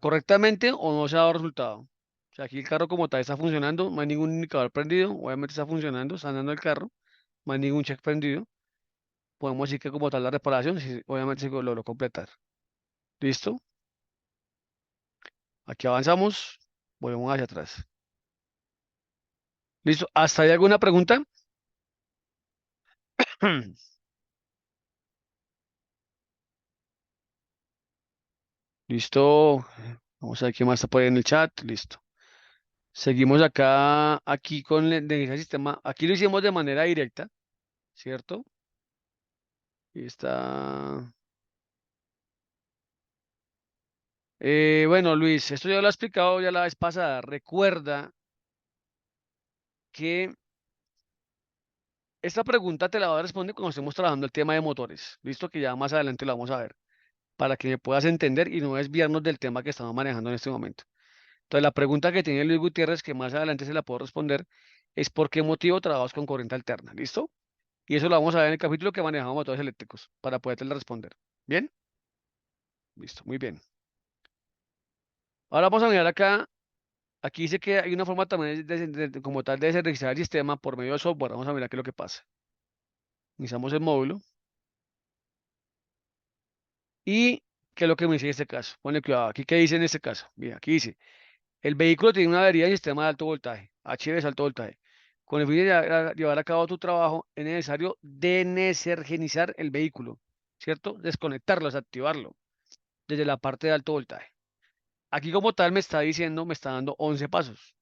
¿Correctamente o no se ha dado resultado? O sea, aquí el carro como tal está funcionando, no hay ningún indicador prendido, obviamente está funcionando, está andando el carro, no hay ningún check prendido. Podemos decir que como tal la reparación, sí, obviamente se logró completar. ¿Listo? Aquí avanzamos, volvemos hacia atrás. ¿Listo? ¿Hasta ahí alguna pregunta? Listo. Vamos a ver qué más está por ahí en el chat. Listo. Seguimos acá, aquí con el sistema. Aquí lo hicimos de manera directa, ¿cierto? Y está. Bueno, Luis, esto ya lo he explicado ya la vez pasada. Recuerda que esta pregunta te la voy a responder cuando estemos trabajando el tema de motores. Listo, que ya más adelante lo vamos a ver, para que me puedas entender y no desviarnos del tema que estamos manejando en este momento. Entonces, la pregunta que tiene Luis Gutiérrez, que más adelante se la puedo responder, es ¿por qué motivo trabajas con corriente alterna? ¿Listo? Y eso lo vamos a ver en el capítulo que manejamos motores eléctricos, para poderte responder. ¿Bien? Listo, muy bien. Ahora vamos a mirar acá. Aquí dice que hay una forma también como tal de desregistrar el sistema por medio de software. Vamos a mirar qué es lo que pasa. Iniciamos el módulo. ¿Y qué es lo que me dice en este caso? Ponle cuidado. Aquí, ¿qué dice en este caso? Mira, aquí dice, el vehículo tiene una avería de sistema de alto voltaje, HV es alto voltaje. Con el fin de llevar a cabo tu trabajo, es necesario denesergenizar el vehículo, ¿cierto? Desconectarlo, desactivarlo desde la parte de alto voltaje. Aquí como tal me está diciendo, me está dando 11 pasos.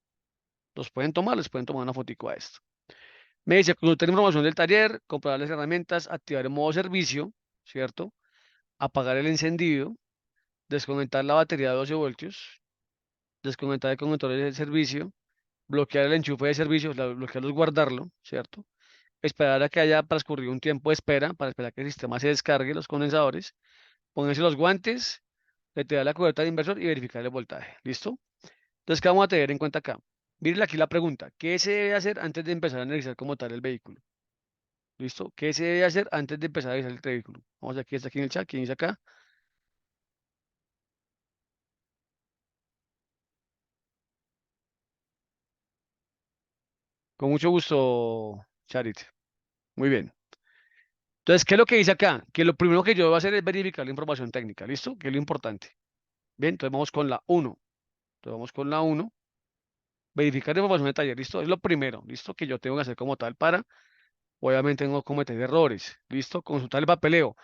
Los pueden tomar, les pueden tomar una fotico a esto. Me dice, consultar información del taller, comprar las herramientas, activar el modo servicio, ¿cierto? Apagar el encendido, desconectar la batería de 12 voltios, desconectar el conector del servicio, bloquear el enchufe de servicio, bloquearlo es guardarlo, ¿cierto? Esperar a que haya transcurrido un tiempo de espera para esperar que el sistema se descargue los condensadores, ponerse los guantes, retirar la cubierta de inversor y verificar el voltaje. ¿Listo? Entonces, ¿qué vamos a tener en cuenta acá? Miren aquí la pregunta, ¿qué se debe hacer antes de empezar a analizar como tal el vehículo? ¿Listo? ¿Qué se debe hacer antes de empezar a analizar el vehículo? Vamos aquí, está aquí en el chat, ¿quién dice acá? Con mucho gusto, Charit. Muy bien. Entonces, ¿qué es lo que dice acá? Que lo primero que yo voy a hacer es verificar la información técnica, ¿listo? Que es lo importante. Bien, entonces vamos con la uno. Entonces vamos con la uno. Verificar la información de taller, ¿listo? Es lo primero, ¿listo? Que yo tengo que hacer como tal para, obviamente, no cometer errores, ¿listo? Consultar el papeleo.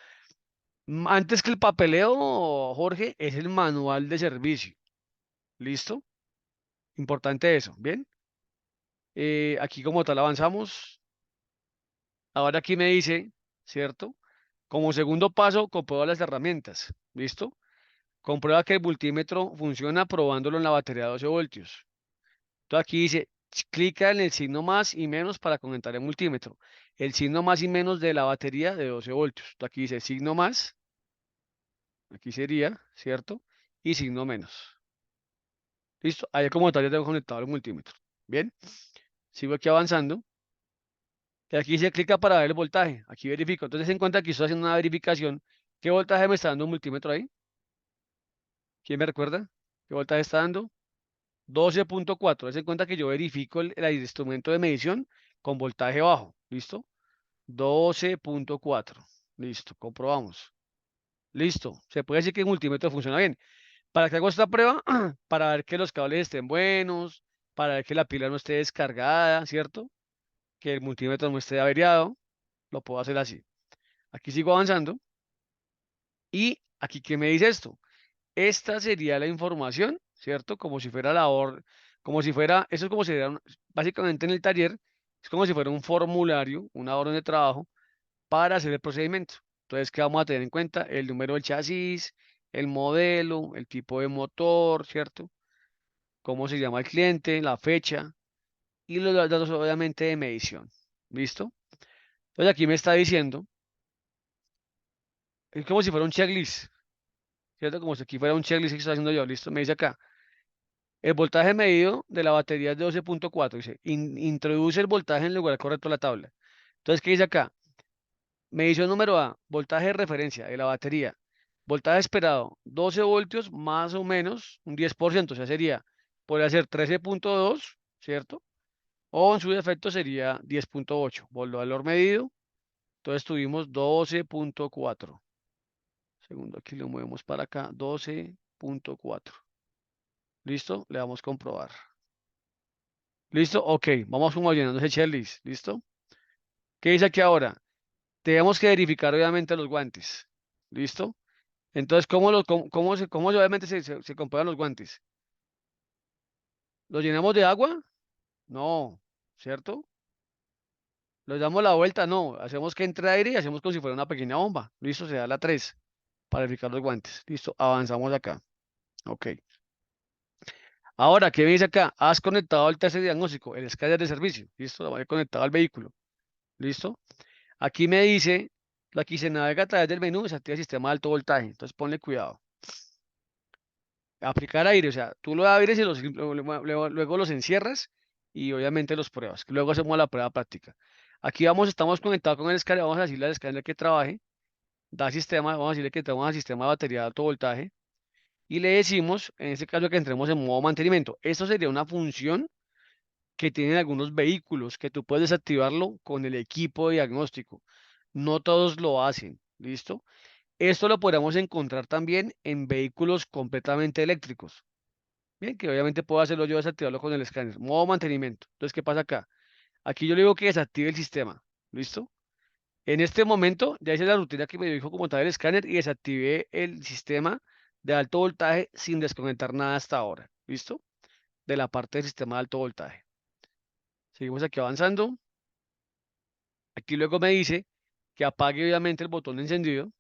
Antes que el papeleo, Jorge, es el manual de servicio, ¿listo? Importante eso, ¿bien? Aquí como tal avanzamos. Ahora aquí me dice, ¿cierto? Como segundo paso, comprueba las herramientas, ¿listo? Comprueba que el multímetro funciona probándolo en la batería de 12 voltios. Entonces aquí dice, clica en el signo más y menos para conectar el multímetro. El signo más y menos de la batería de 12 voltios. Entonces aquí dice signo más, aquí sería, ¿cierto? Y signo menos. Listo, ahí como tal ya tengo conectado el multímetro. Bien, sigo aquí avanzando. Y aquí dice clica para ver el voltaje. Aquí verifico. Entonces en cuenta que estoy haciendo una verificación. ¿Qué voltaje me está dando un multímetro ahí? ¿Quién me recuerda? ¿Qué voltaje está dando? 12.4. Haz en cuenta que yo verifico el instrumento de medición con voltaje bajo. ¿Listo? 12.4. Listo, comprobamos. Listo. Se puede decir que el multímetro funciona bien. ¿Para qué hago esta prueba? Para ver que los cables estén buenos, para ver que la pila no esté descargada, ¿cierto? Que el multímetro no esté averiado. Lo puedo hacer así. Aquí sigo avanzando. Y aquí, ¿qué me dice esto? Esta sería la información, ¿cierto? Como si fuera la orden, como si fuera, eso es como si fuera, básicamente en el taller, es como si fuera un formulario, una orden de trabajo para hacer el procedimiento. Entonces, ¿qué vamos a tener en cuenta? El número del chasis, el modelo, el tipo de motor, ¿cierto? Cómo se llama el cliente, la fecha y los datos obviamente de medición. ¿Listo? Entonces aquí me está diciendo, es como si fuera un checklist, ¿cierto? Como si aquí fuera un checklist que estoy haciendo yo, ¿listo? Me dice acá. El voltaje medido de la batería es de 12.4. Dice, introduce el voltaje en el lugar correcto de la tabla. Entonces, ¿qué dice acá? Medición número A, voltaje de referencia de la batería. Voltaje esperado, 12 voltios más o menos un 10%. O sea, podría ser 13.2, ¿cierto? O en su defecto sería 10.8. Valor medido. Entonces tuvimos 12.4. Segundo, aquí lo movemos para acá, 12.4. ¿Listo? Le damos a comprobar. ¿Listo? Ok, vamos como llenando ese checklist. ¿Listo? ¿Qué dice aquí ahora? Tenemos que verificar obviamente los guantes. ¿Listo? Entonces, obviamente se comprueban los guantes? ¿Los llenamos de agua? No, ¿cierto? ¿Los damos la vuelta? No, hacemos que entre aire y hacemos como si fuera una pequeña bomba. ¿Listo? Se da la 3 para verificar los guantes. ¿Listo? Avanzamos acá. Ok. Ahora, ¿qué me dice acá? Has conectado al tercer diagnóstico, el escáner de servicio. ¿Listo? Lo voy a conectado al vehículo. ¿Listo? Aquí me dice, aquí se navega a través del menú, se activa el sistema de alto voltaje. Entonces ponle cuidado. Aplicar aire, o sea, tú lo abres y luego los encierras y obviamente los pruebas. Luego hacemos la prueba práctica. Aquí estamos conectados con el escáner, vamos a decirle al escáner que trabaje, da sistema, vamos a decirle que entramos al sistema de batería de alto voltaje y le decimos, en este caso, que entremos en modo mantenimiento. Esto sería una función que tienen algunos vehículos que tú puedes desactivarlo con el equipo de diagnóstico. No todos lo hacen, ¿listo? Esto lo podemos encontrar también en vehículos completamente eléctricos. Bien, que obviamente puedo hacerlo yo desactivarlo con el escáner. Modo mantenimiento. Entonces, ¿qué pasa acá? Aquí yo le digo que desactive el sistema. ¿Listo? En este momento ya hice la rutina que me dijo como tal el escáner y desactivé el sistema de alto voltaje sin desconectar nada hasta ahora. ¿Listo? De la parte del sistema de alto voltaje. Seguimos aquí avanzando. Aquí luego me dice que apague obviamente el botón de encendido.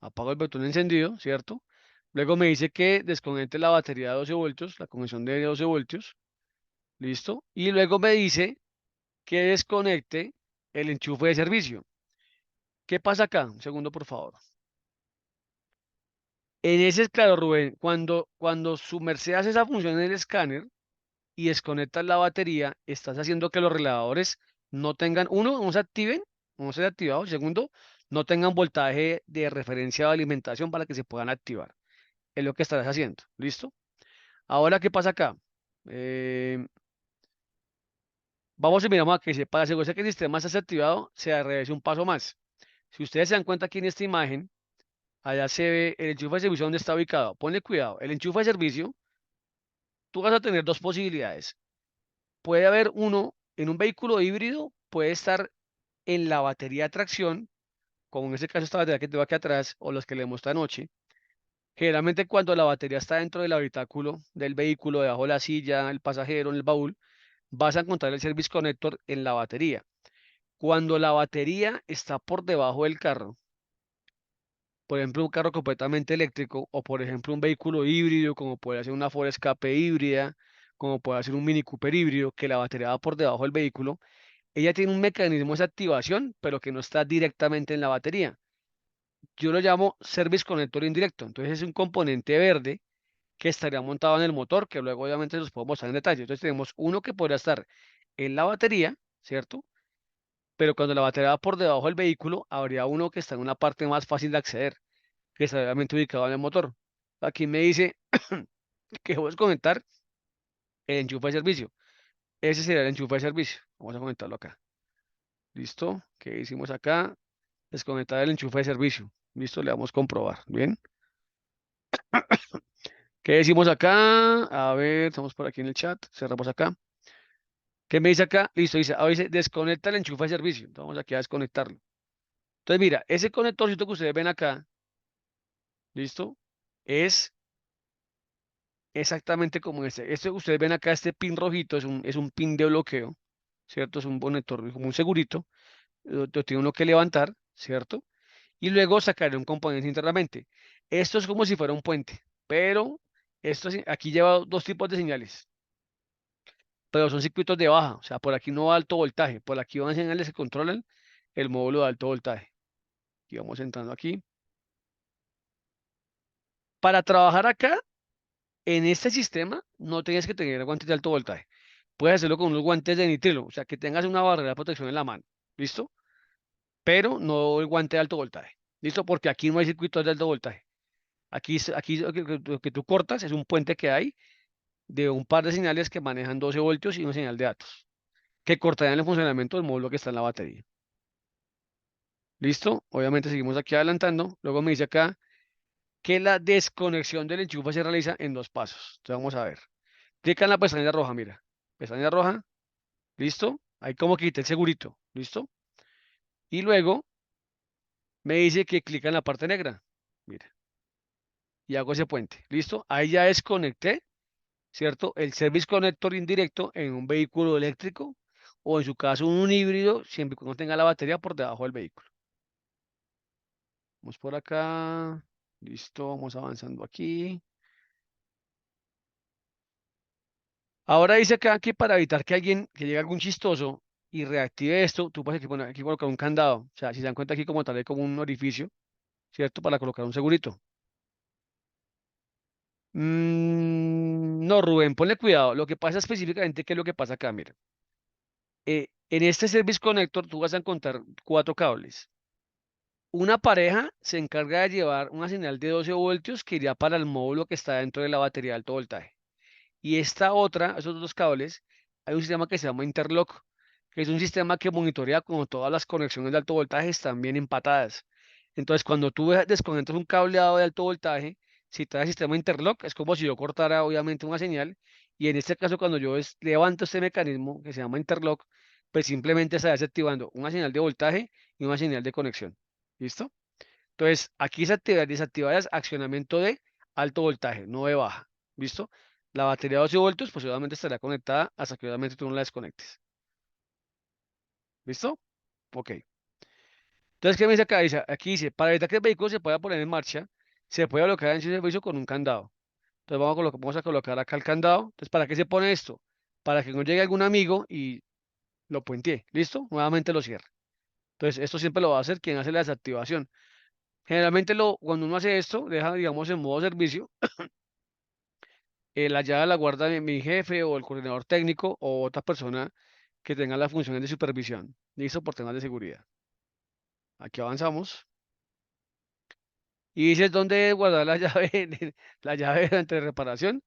Apago el botón de encendido, ¿cierto? Luego me dice que desconecte la batería de 12 voltios, la conexión de 12 voltios. ¿Listo? Y luego me dice que desconecte el enchufe de servicio. ¿Qué pasa acá? Un segundo, por favor. En ese, claro, Rubén, cuando su merced hace esa función en el escáner y desconectas la batería, estás haciendo que los relevadores no tengan, uno, no se activen, no se activado, segundo, no tengan voltaje de referencia o alimentación para que se puedan activar. Es lo que estarás haciendo. ¿Listo? Ahora, ¿qué pasa acá? Eh, Vamos y miramos aquí, para asegurarse que el sistema está activado, se regrese un paso más. Si ustedes se dan cuenta aquí en esta imagen, allá se ve el enchufe de servicio donde está ubicado. Ponle cuidado, el enchufe de servicio, tú vas a tener dos posibilidades. Puede haber uno en un vehículo híbrido, puede estar en la batería de tracción, como en este caso esta batería que tengo aquí atrás, o los que le mostré anoche. Generalmente cuando la batería está dentro del habitáculo del vehículo, debajo de la silla, el pasajero, en el baúl, vas a encontrar el service connector en la batería. Cuando la batería está por debajo del carro, por ejemplo, un carro completamente eléctrico o por ejemplo un vehículo híbrido, como puede ser una Ford Escape híbrida, como puede ser un Mini Cooper híbrido, que la batería va por debajo del vehículo, ella tiene un mecanismo de desactivación, pero que no está directamente en la batería. Yo lo llamo Service Connector indirecto. Entonces es un componente verde que estaría montado en el motor, que luego obviamente los podemos mostrar en detalle. Entonces tenemos uno que podría estar en la batería, ¿cierto? Pero cuando la batería va por debajo del vehículo, habría uno que está en una parte más fácil de acceder, que está obviamente ubicado en el motor. Aquí me dice que puedes comentar el enchufe de servicio. Ese sería el enchufe de servicio. Vamos a comentarlo acá. ¿Listo? ¿Qué hicimos acá? Desconectar el enchufe de servicio. Listo, le damos comprobar. Bien. ¿Qué decimos acá? A ver, estamos por aquí en el chat. Cerramos acá. ¿Qué me dice acá? Listo, dice, dice, desconecta el enchufe de servicio. Entonces, vamos aquí a desconectarlo. Entonces, mira, ese conectorcito que ustedes ven acá, ¿listo? Es exactamente como este. Este, ustedes ven acá, este pin rojito es un pin de bloqueo, ¿cierto? Es un conector, como un segurito. Lo tiene uno que levantar, ¿cierto? Y luego sacaré un componente internamente. Esto es como si fuera un puente, pero aquí lleva dos tipos de señales, pero son circuitos de baja, o sea, por aquí no va alto voltaje, por aquí van señales que controlan el módulo de alto voltaje. Y vamos entrando aquí. Para trabajar acá, en este sistema, no tienes que tener guantes de alto voltaje. Puedes hacerlo con unos guantes de nitrilo, o sea, que tengas una barrera de protección en la mano, ¿listo? Pero no el guante de alto voltaje, ¿listo? Porque aquí no hay circuitos de alto voltaje. Aquí lo que tú cortas es un puente que hay de un par de señales que manejan 12 voltios y una señal de datos, que cortarían el funcionamiento del módulo que está en la batería. ¿Listo? Obviamente seguimos aquí adelantando. Luego me dice acá que la desconexión del enchufe se realiza en dos pasos. Entonces vamos a ver. Clica en la pestaña roja, mira. Pestaña roja, ¿listo? Ahí como quité el segurito, ¿listo? Y luego me dice que clica en la parte negra, mira, y hago ese puente, ¿listo? Ahí ya desconecté, ¿cierto? El Service Connector indirecto en un vehículo eléctrico o en su caso un híbrido, siempre y cuando tenga la batería por debajo del vehículo. Vamos por acá, listo, vamos avanzando aquí. Ahora dice acá que para evitar que alguien, que llegue algún chistoso y reactive esto, tú puedes aquí, poner, aquí colocar un candado. O sea, si se dan cuenta aquí como tal, hay como un orificio, ¿cierto? Para colocar un segurito. No, Rubén, ponle cuidado. Lo que pasa específicamente, ¿qué es lo que pasa acá? Mira, en este Service Connector tú vas a encontrar cuatro cables. Una pareja se encarga de llevar una señal de 12 voltios que iría para el módulo que está dentro de la batería de alto voltaje. Y esta otra, esos dos cables, hay un sistema que se llama Interlock, que es un sistema que monitorea como todas las conexiones de alto voltaje están bien empatadas. Entonces, cuando tú desconectas un cableado de alto voltaje, si trae el sistema Interlock, es como si yo cortara obviamente una señal. Y en este caso, cuando yo levanto este mecanismo que se llama Interlock, pues simplemente está desactivando una señal de voltaje y una señal de conexión. ¿Listo? Entonces, aquí se desactivar es accionamiento de alto voltaje, no de baja. ¿Listo? La batería de 12 voltios, pues obviamente estará conectada hasta que obviamente tú no la desconectes. ¿Listo? Ok. Entonces, ¿qué me dice acá? Aquí dice, para evitar que el vehículo se pueda poner en marcha, se puede bloquear en su servicio con un candado. Entonces, vamos a colocar acá el candado. Entonces, ¿para qué se pone esto? para que no llegue algún amigo y lo puentee. ¿Listo? Nuevamente lo cierre. Entonces, esto siempre lo va a hacer quien hace la desactivación. Generalmente cuando uno hace esto, deja, digamos, en modo servicio, la llave la guarda mi jefe o el coordinador técnico o otra persona que tenga las funciones de supervisión. ¿Listo? Por temas de seguridad. Aquí avanzamos. Y dices dónde guardar la llave, la llave durante reparación.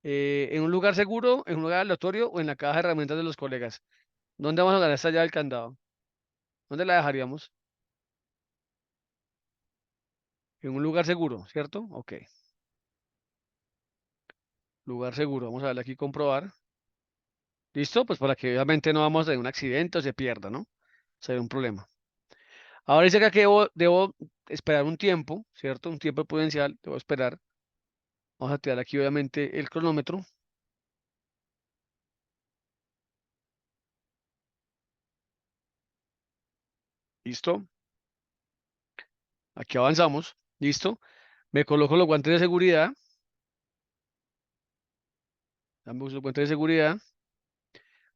En un lugar seguro, en un lugar aleatorio o en la caja de herramientas de los colegas. ¿Dónde vamos a ganar esta llave del candado? ¿Dónde la dejaríamos? En un lugar seguro, ¿cierto? Ok. Lugar seguro. Vamos a darle aquí comprobar. ¿Listo? Pues para que obviamente no vamos a tener un accidente o se pierda, ¿no? Sería un problema. Ahora dice acá que debo esperar un tiempo, ¿cierto? Un tiempo prudencial. Debo esperar. Vamos a tirar aquí obviamente el cronómetro. ¿Listo? Aquí avanzamos. ¿Listo? Me coloco los guantes de seguridad. Dame los guantes de seguridad.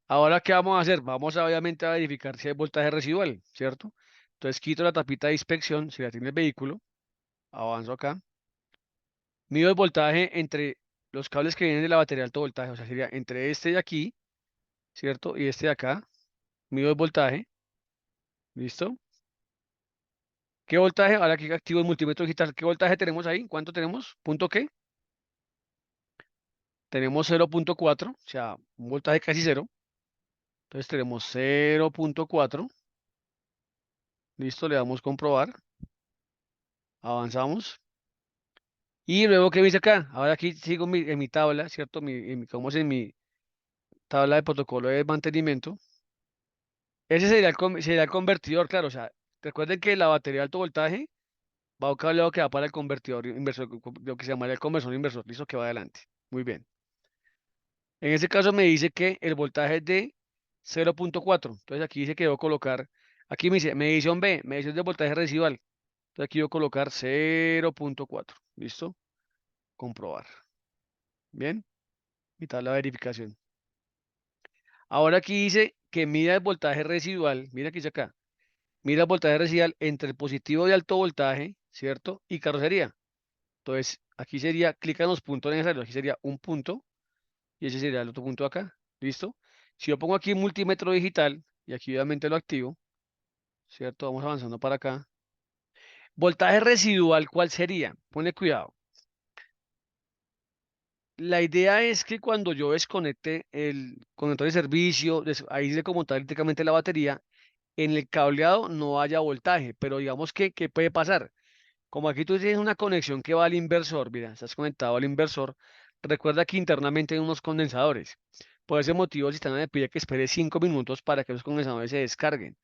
Ahora, ¿qué vamos a hacer? Vamos a, obviamente a verificar si hay voltaje residual, ¿cierto? Entonces quito la tapita de inspección, si la tiene el vehículo, avanzo acá. Mido el voltaje entre los cables que vienen de la batería de alto voltaje, o sea, sería entre este de aquí, ¿cierto? Y este de acá. Mido el voltaje, ¿listo? ¿Qué voltaje? Ahora aquí activo el multímetro digital. ¿Qué voltaje tenemos ahí? ¿Cuánto tenemos? ¿Punto qué? Tenemos 0,4, o sea, un voltaje casi cero. Entonces tenemos 0,4. Listo, le damos comprobar. Avanzamos. Y luego, ¿qué me dice acá? Ahora aquí sigo en mi tabla, ¿cierto? Como es en mi tabla de protocolo de mantenimiento. Ese sería el convertidor, claro. O sea, recuerden que la batería de alto voltaje va a un cableado que va para el convertidor inversor, lo que se llamaría el conversor inversor, listo, que va adelante. Muy bien. En ese caso me dice que el voltaje es de 0,4. Entonces aquí dice que debo colocar, aquí me dice medición B, medición de voltaje residual. Entonces aquí debo colocar 0,4. ¿Listo? Comprobar. Bien. Mi tabla de verificación. Ahora aquí dice que mida el voltaje residual. Mira que dice acá. Mira el voltaje residual entre el positivo de alto voltaje, ¿cierto? Y carrocería. Entonces, aquí sería, clica en los puntos necesarios. Aquí sería un punto y ese sería el otro punto acá. ¿Listo? Si yo pongo aquí multímetro digital y aquí obviamente lo activo, ¿cierto? Vamos avanzando para acá. Voltaje residual, ¿cuál sería? Ponle cuidado. La idea es que cuando yo desconecte el conector de servicio, ahí se como tácticamente la batería, en el cableado no haya voltaje, pero digamos que, ¿qué puede pasar? Como aquí tú tienes una conexión que va al inversor, mira, estás conectado al inversor, recuerda que internamente hay unos condensadores. Por ese motivo el sistema me pide que espere 5 minutos para que los condensadores se descarguen.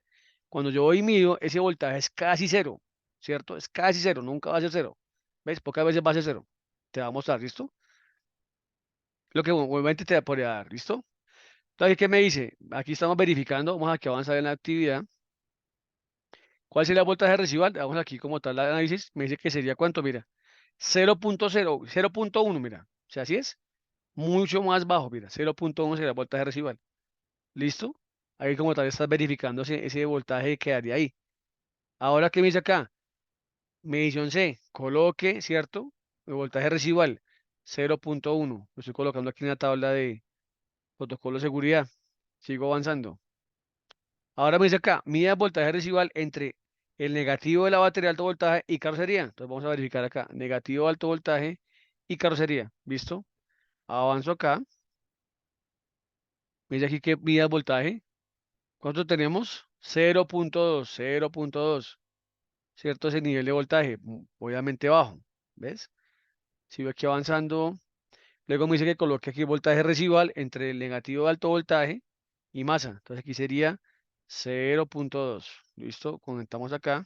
Cuando yo voy y mido, ese voltaje es casi cero, ¿cierto? Es casi cero, nunca va a ser cero. ¿Ves? Pocas veces va a ser cero. Te va a mostrar, ¿listo? Lo que obviamente te podría dar, ¿listo? Entonces, ¿qué me dice? Aquí estamos verificando, vamos aquí a avanzar en la actividad. ¿Cuál sería el voltaje residual? Vamos aquí como tal el análisis. Me dice que sería cuánto, mira. 0,0, 0,1, mira. O sea, así es. Mucho más bajo, mira. 0,1 sería el voltaje residual. ¿Listo? Ahí como tal estás verificando ese voltaje que quedaría ahí. Ahora, ¿qué me dice acá? Medición C. Coloque, ¿cierto? El voltaje residual. 0,1. Lo estoy colocando aquí en la tabla de protocolo de seguridad. Sigo avanzando. Ahora me dice acá, mide el voltaje residual entre el negativo de la batería de alto voltaje y carrocería. Entonces vamos a verificar acá, negativo de alto voltaje y carrocería. ¿Listo? Avanzo acá. Me dice aquí que mide el voltaje. ¿Cuánto tenemos? 0,2, 0,2. ¿Cierto? Ese nivel de voltaje, obviamente bajo. ¿Ves? Sigo aquí avanzando. Luego me dice que coloque aquí voltaje residual entre el negativo de alto voltaje y masa. Entonces aquí sería 0,2. ¿Listo? Conectamos acá.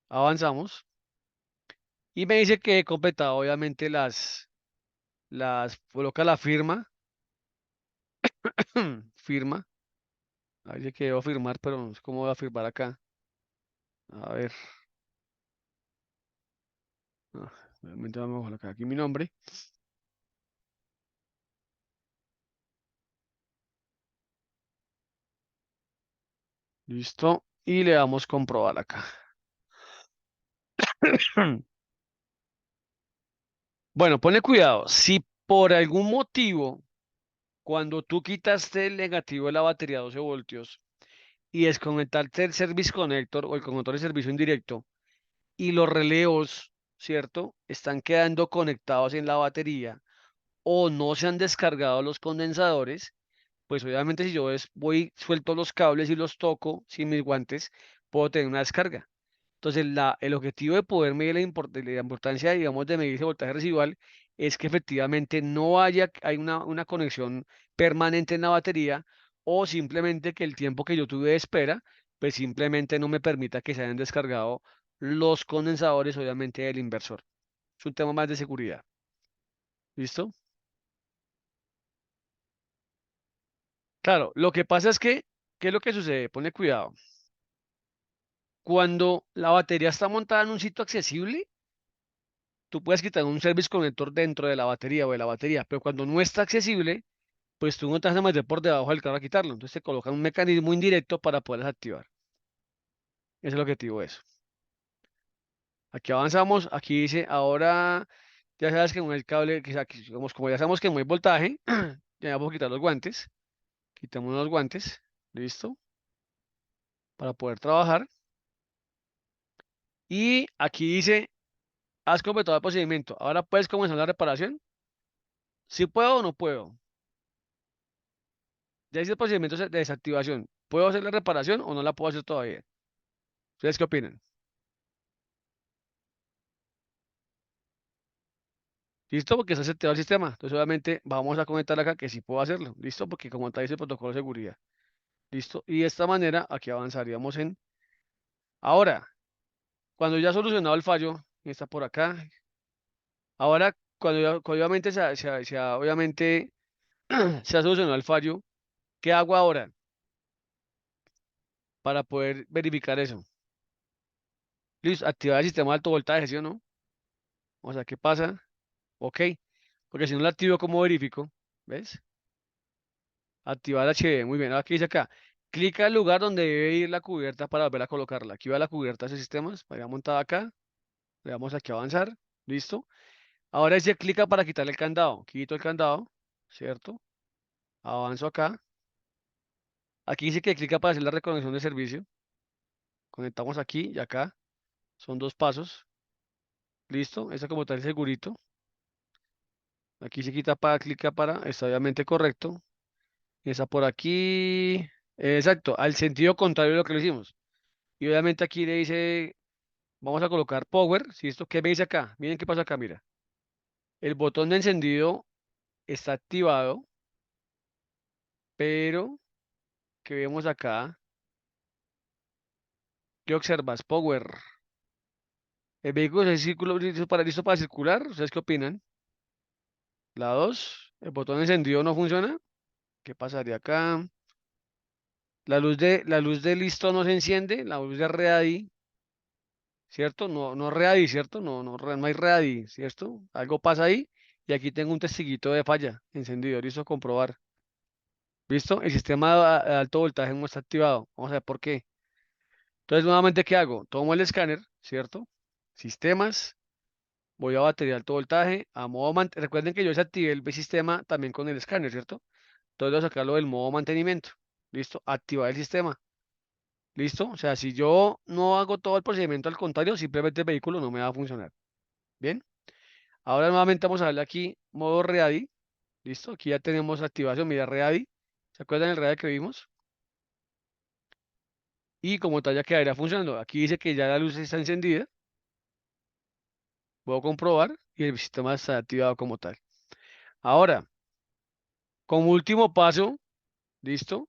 Avanzamos. Y me dice que he completado, obviamente, coloca la firma, firma, ahí dice que debo firmar, pero no sé cómo voy a firmar acá. A ver, obviamente vamos a colocar aquí mi nombre. Listo. Y le damos comprobar acá. Bueno, pone cuidado. Si por algún motivo, cuando tú quitaste el negativo de la batería a 12 voltios y desconectaste el service connector o el conector de servicio indirecto y los relevos, ¿cierto? Están quedando conectados en la batería o no se han descargado los condensadores, pues obviamente si yo voy, suelto los cables y los toco sin mis guantes, puedo tener una descarga. Entonces, el objetivo de poder medir la importancia, digamos, de medir ese voltaje residual es que efectivamente no hay una conexión permanente en la batería o simplemente que el tiempo que yo tuve de espera, pues simplemente no me permita que se hayan descargado los condensadores, obviamente, del inversor. Es un tema más de seguridad. ¿Listo? Claro, lo que pasa es que, ¿qué es lo que sucede? Pone cuidado. Cuando la batería está montada en un sitio accesible, tú puedes quitar un service connector dentro de la batería o de la batería, pero cuando no está accesible, pues tú no te vas a meter por debajo del carro a quitarlo. Entonces te colocan un mecanismo indirecto para poderlas activar. Ese es el objetivo de eso. Aquí avanzamos, aquí dice, ahora ya sabes que con el cable, digamos, como ya sabemos que no hay voltaje, ya vamos a quitar los guantes. Quitamos los guantes, listo, para poder trabajar. Y aquí dice, has completado el procedimiento. Ahora puedes comenzar la reparación. Si puedo o no puedo. Ya hice el procedimiento de desactivación. ¿Puedo hacer la reparación o no la puedo hacer todavía? ¿Ustedes qué opinan? ¿Listo? Porque está seteado el sistema. Entonces, obviamente, vamos a comentar acá que sí puedo hacerlo. ¿Listo? Porque como está dice el protocolo de seguridad. ¿Listo? Y de esta manera, aquí avanzaríamos en... Ahora, cuando ya ha solucionado el fallo, está por acá. Ahora, cuando obviamente, obviamente se ha solucionado el fallo, ¿qué hago ahora para poder verificar eso? Listo, activar el sistema de alto voltaje, ¿sí o no? O sea, ¿qué pasa? Ok, porque si no lo activo, ¿cómo verifico? ¿Ves? Activar HB, muy bien. Ahora, ¿qué dice acá? Clica al lugar donde debe ir la cubierta para volver a colocarla. Aquí va la cubierta de sistemas, va montada acá. Le damos aquí a avanzar. Listo. Ahora dice clica para quitarle el candado. Quito el candado, ¿cierto? Avanzo acá. Aquí dice que clica para hacer la reconexión de servicio. Conectamos aquí y acá. Son dos pasos. Listo. Esa como tal segurito. Aquí se quita para, clica para. Está obviamente correcto. Esa por aquí. Exacto, al sentido contrario de lo que le hicimos. Y obviamente aquí le dice, vamos a colocar power. ¿Sí? ¿Esto qué me dice acá? Miren qué pasa acá, mira. El botón de encendido está activado, pero ¿qué vemos acá? ¿Qué observas? Power. El vehículo es el círculo listo para circular. ¿Ustedes qué opinan? La 2. El botón de encendido no funciona. ¿Qué pasaría acá? La luz de listo no se enciende. La luz de ready, ¿cierto? No, no ready, ¿cierto? No, no, no hay ready, ¿cierto? Algo pasa ahí. Y aquí tengo un testiguito de falla encendido. Listo, comprobar. ¿Listo? El sistema de alto voltaje no está activado. Vamos a ver por qué. Entonces, nuevamente, ¿qué hago? Tomo el escáner, ¿cierto? Sistemas. Voy a batería alto voltaje. Recuerden que yo desactivé el sistema también con el escáner, ¿cierto? Entonces, voy a sacarlo del modo mantenimiento. ¿Listo? Activar el sistema. ¿Listo? O sea, si yo no hago todo el procedimiento al contrario, simplemente el vehículo no me va a funcionar. ¿Bien? Ahora nuevamente vamos a darle aquí modo ready. ¿Listo? Aquí ya tenemos activación. Mira, ready. ¿Se acuerdan del ready que vimos? Y como tal ya quedaría funcionando. Aquí dice que ya la luz está encendida. Puedo comprobar y el sistema está activado como tal. Ahora, como último paso, ¿listo?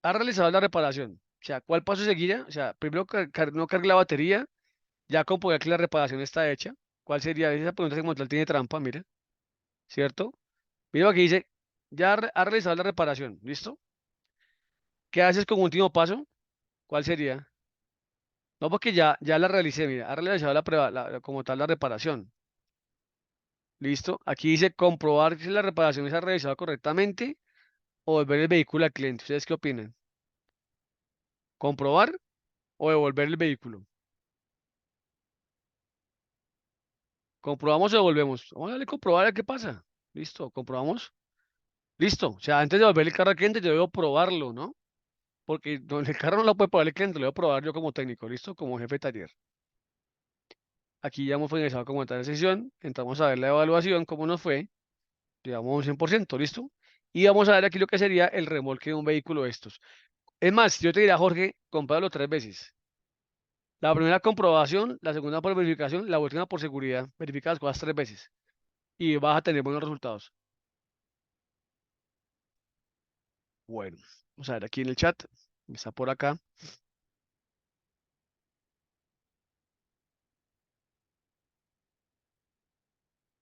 Ha realizado la reparación. O sea, ¿cuál paso seguiría? O sea, primero no cargue la batería, ya comprobar que la reparación está hecha. ¿Cuál sería? Esa pregunta que como tal tiene trampa, mira, ¿cierto? Mira aquí dice, ya ha realizado la reparación, ¿listo? ¿Qué haces como último paso? ¿Cuál sería? No, porque ya la realicé, mira, ha realizado como tal la reparación. ¿Listo? Aquí dice comprobar que la reparación se ha realizado correctamente. o devolver el vehículo al cliente. ¿Ustedes qué opinan? ¿Comprobar o devolver el vehículo? ¿Comprobamos o devolvemos? Vamos a darle a comprobar a ver qué pasa. Listo, comprobamos. Listo. O sea, antes de devolver el carro al cliente, yo debo probarlo, ¿no? Porque el carro no lo puede probar el cliente, lo debo probar yo como técnico, ¿listo? Como jefe de taller. Aquí ya hemos finalizado como tal la sesión. Entramos a ver la evaluación, cómo nos fue. Llevamos un 100%, ¿listo? Y vamos a ver aquí lo que sería el remolque de un vehículo de estos. Es más, yo te diría, Jorge, compáralo 3 veces. La primera comprobación, la segunda por verificación, la última por seguridad. Verifica las cosas 3 veces y vas a tener buenos resultados. Bueno, vamos a ver aquí en el chat. Está por acá.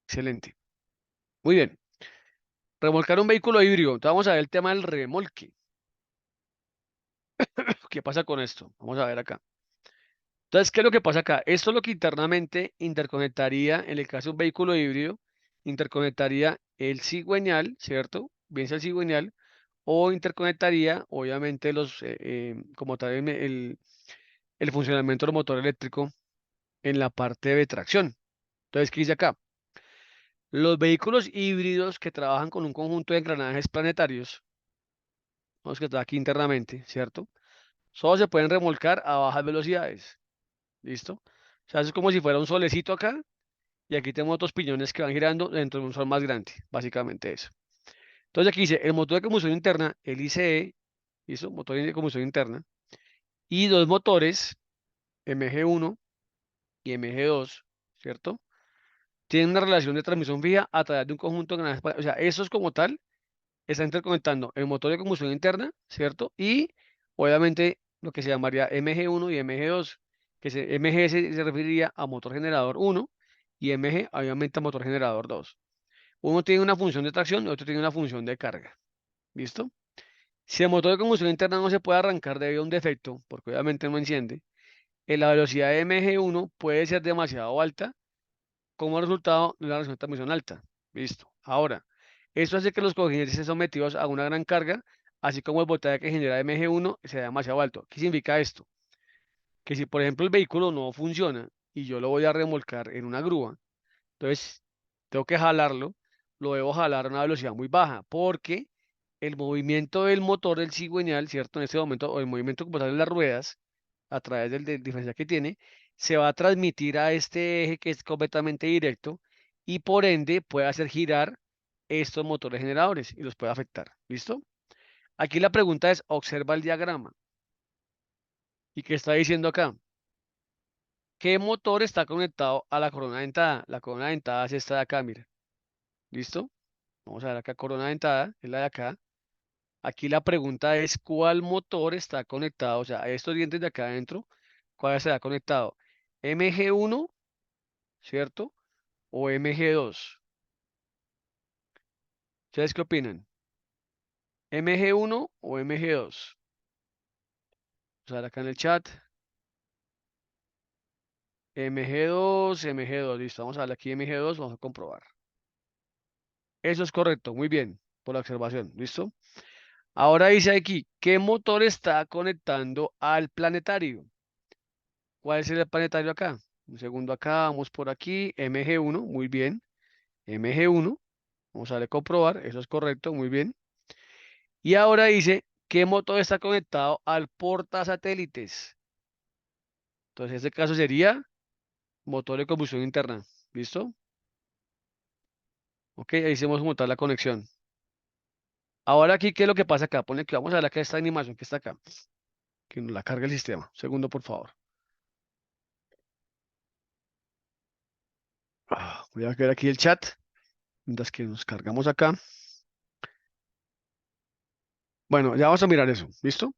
Excelente. Muy bien. Remolcar un vehículo híbrido. Entonces vamos a ver el tema del remolque. ¿Qué pasa con esto? Vamos a ver acá. Entonces, ¿qué es lo que pasa acá? Esto es lo que internamente interconectaría, en el caso de un vehículo híbrido, interconectaría el cigüeñal, ¿cierto? Bien sea el cigüeñal, o interconectaría, obviamente, como tal, el funcionamiento del motor eléctrico en la parte de tracción. Entonces, ¿qué dice acá? Los vehículos híbridos que trabajan con un conjunto de engranajes planetarios, los que está aquí internamente, ¿cierto? Solo se pueden remolcar a bajas velocidades. ¿Listo? O sea, es como si fuera un solecito acá y aquí tenemos otros piñones que van girando dentro de un sol más grande. Básicamente eso. Entonces aquí dice el motor de combustión interna, el ICE, ¿listo? Motor de combustión interna, y dos motores, MG1 y MG2, ¿cierto? Tienen una relación de transmisión fija a través de un conjunto de engranajes. O sea, eso es como tal está interconectando el motor de combustión interna, ¿cierto? Y obviamente lo que se llamaría MG1 y MG2, MG se referiría a motor generador 1 y MG obviamente a motor generador 2. Uno tiene una función de tracción y otro tiene una función de carga. ¿Listo? Si el motor de combustión interna no se puede arrancar debido a un defecto, porque obviamente no enciende, la velocidad de MG1 puede ser demasiado alta como resultado de una respuesta de transmisión alta. Listo. Ahora, esto hace que los cojínes estén sometidos a una gran carga, así como el voltaje que genera MG1 sea demasiado alto. ¿Qué significa esto? Que si, por ejemplo, el vehículo no funciona y yo lo voy a remolcar en una grúa, entonces tengo que jalarlo, lo debo jalar a una velocidad muy baja, porque el movimiento del motor del cigüeñal, ¿cierto? En este momento, o el movimiento como tal de las ruedas, a través del diferencial que tiene, se va a transmitir a este eje que es completamente directo y por ende puede hacer girar estos motores generadores y los puede afectar. ¿Listo? Aquí la pregunta es, observa el diagrama. ¿Y qué está diciendo acá? ¿Qué motor está conectado a la corona dentada? La corona dentada es esta de acá, mira. ¿Listo? Vamos a ver acá, corona dentada, es la de acá. Aquí la pregunta es, ¿cuál motor está conectado? O sea, estos dientes de acá adentro, ¿cuál será conectado? ¿MG1, cierto? ¿O MG2? ¿Ustedes qué opinan? ¿MG1 o MG2? Vamos a ver acá en el chat. MG2, MG2, listo. Vamos a darle aquí MG2, vamos a comprobar. Eso es correcto, muy bien, por la observación, ¿listo? Ahora dice aquí, ¿qué motor está conectando al planetario? ¿Cuál es el planetario acá? Un segundo acá, vamos por aquí, MG1, muy bien, MG1, vamos a darle comprobar, eso es correcto, muy bien. Y ahora dice, ¿qué motor está conectado al portasatélites? Entonces, en este caso sería motor de combustión interna, ¿listo? Ok, ahí hicimos montar la conexión. Ahora aquí, ¿qué es lo que pasa acá? Pone que vamos a ver acá esta animación que está acá, que nos la carga el sistema. Segundo, por favor. Voy a ver aquí el chat, mientras que nos cargamos acá. Bueno, ya vamos a mirar eso, ¿listo?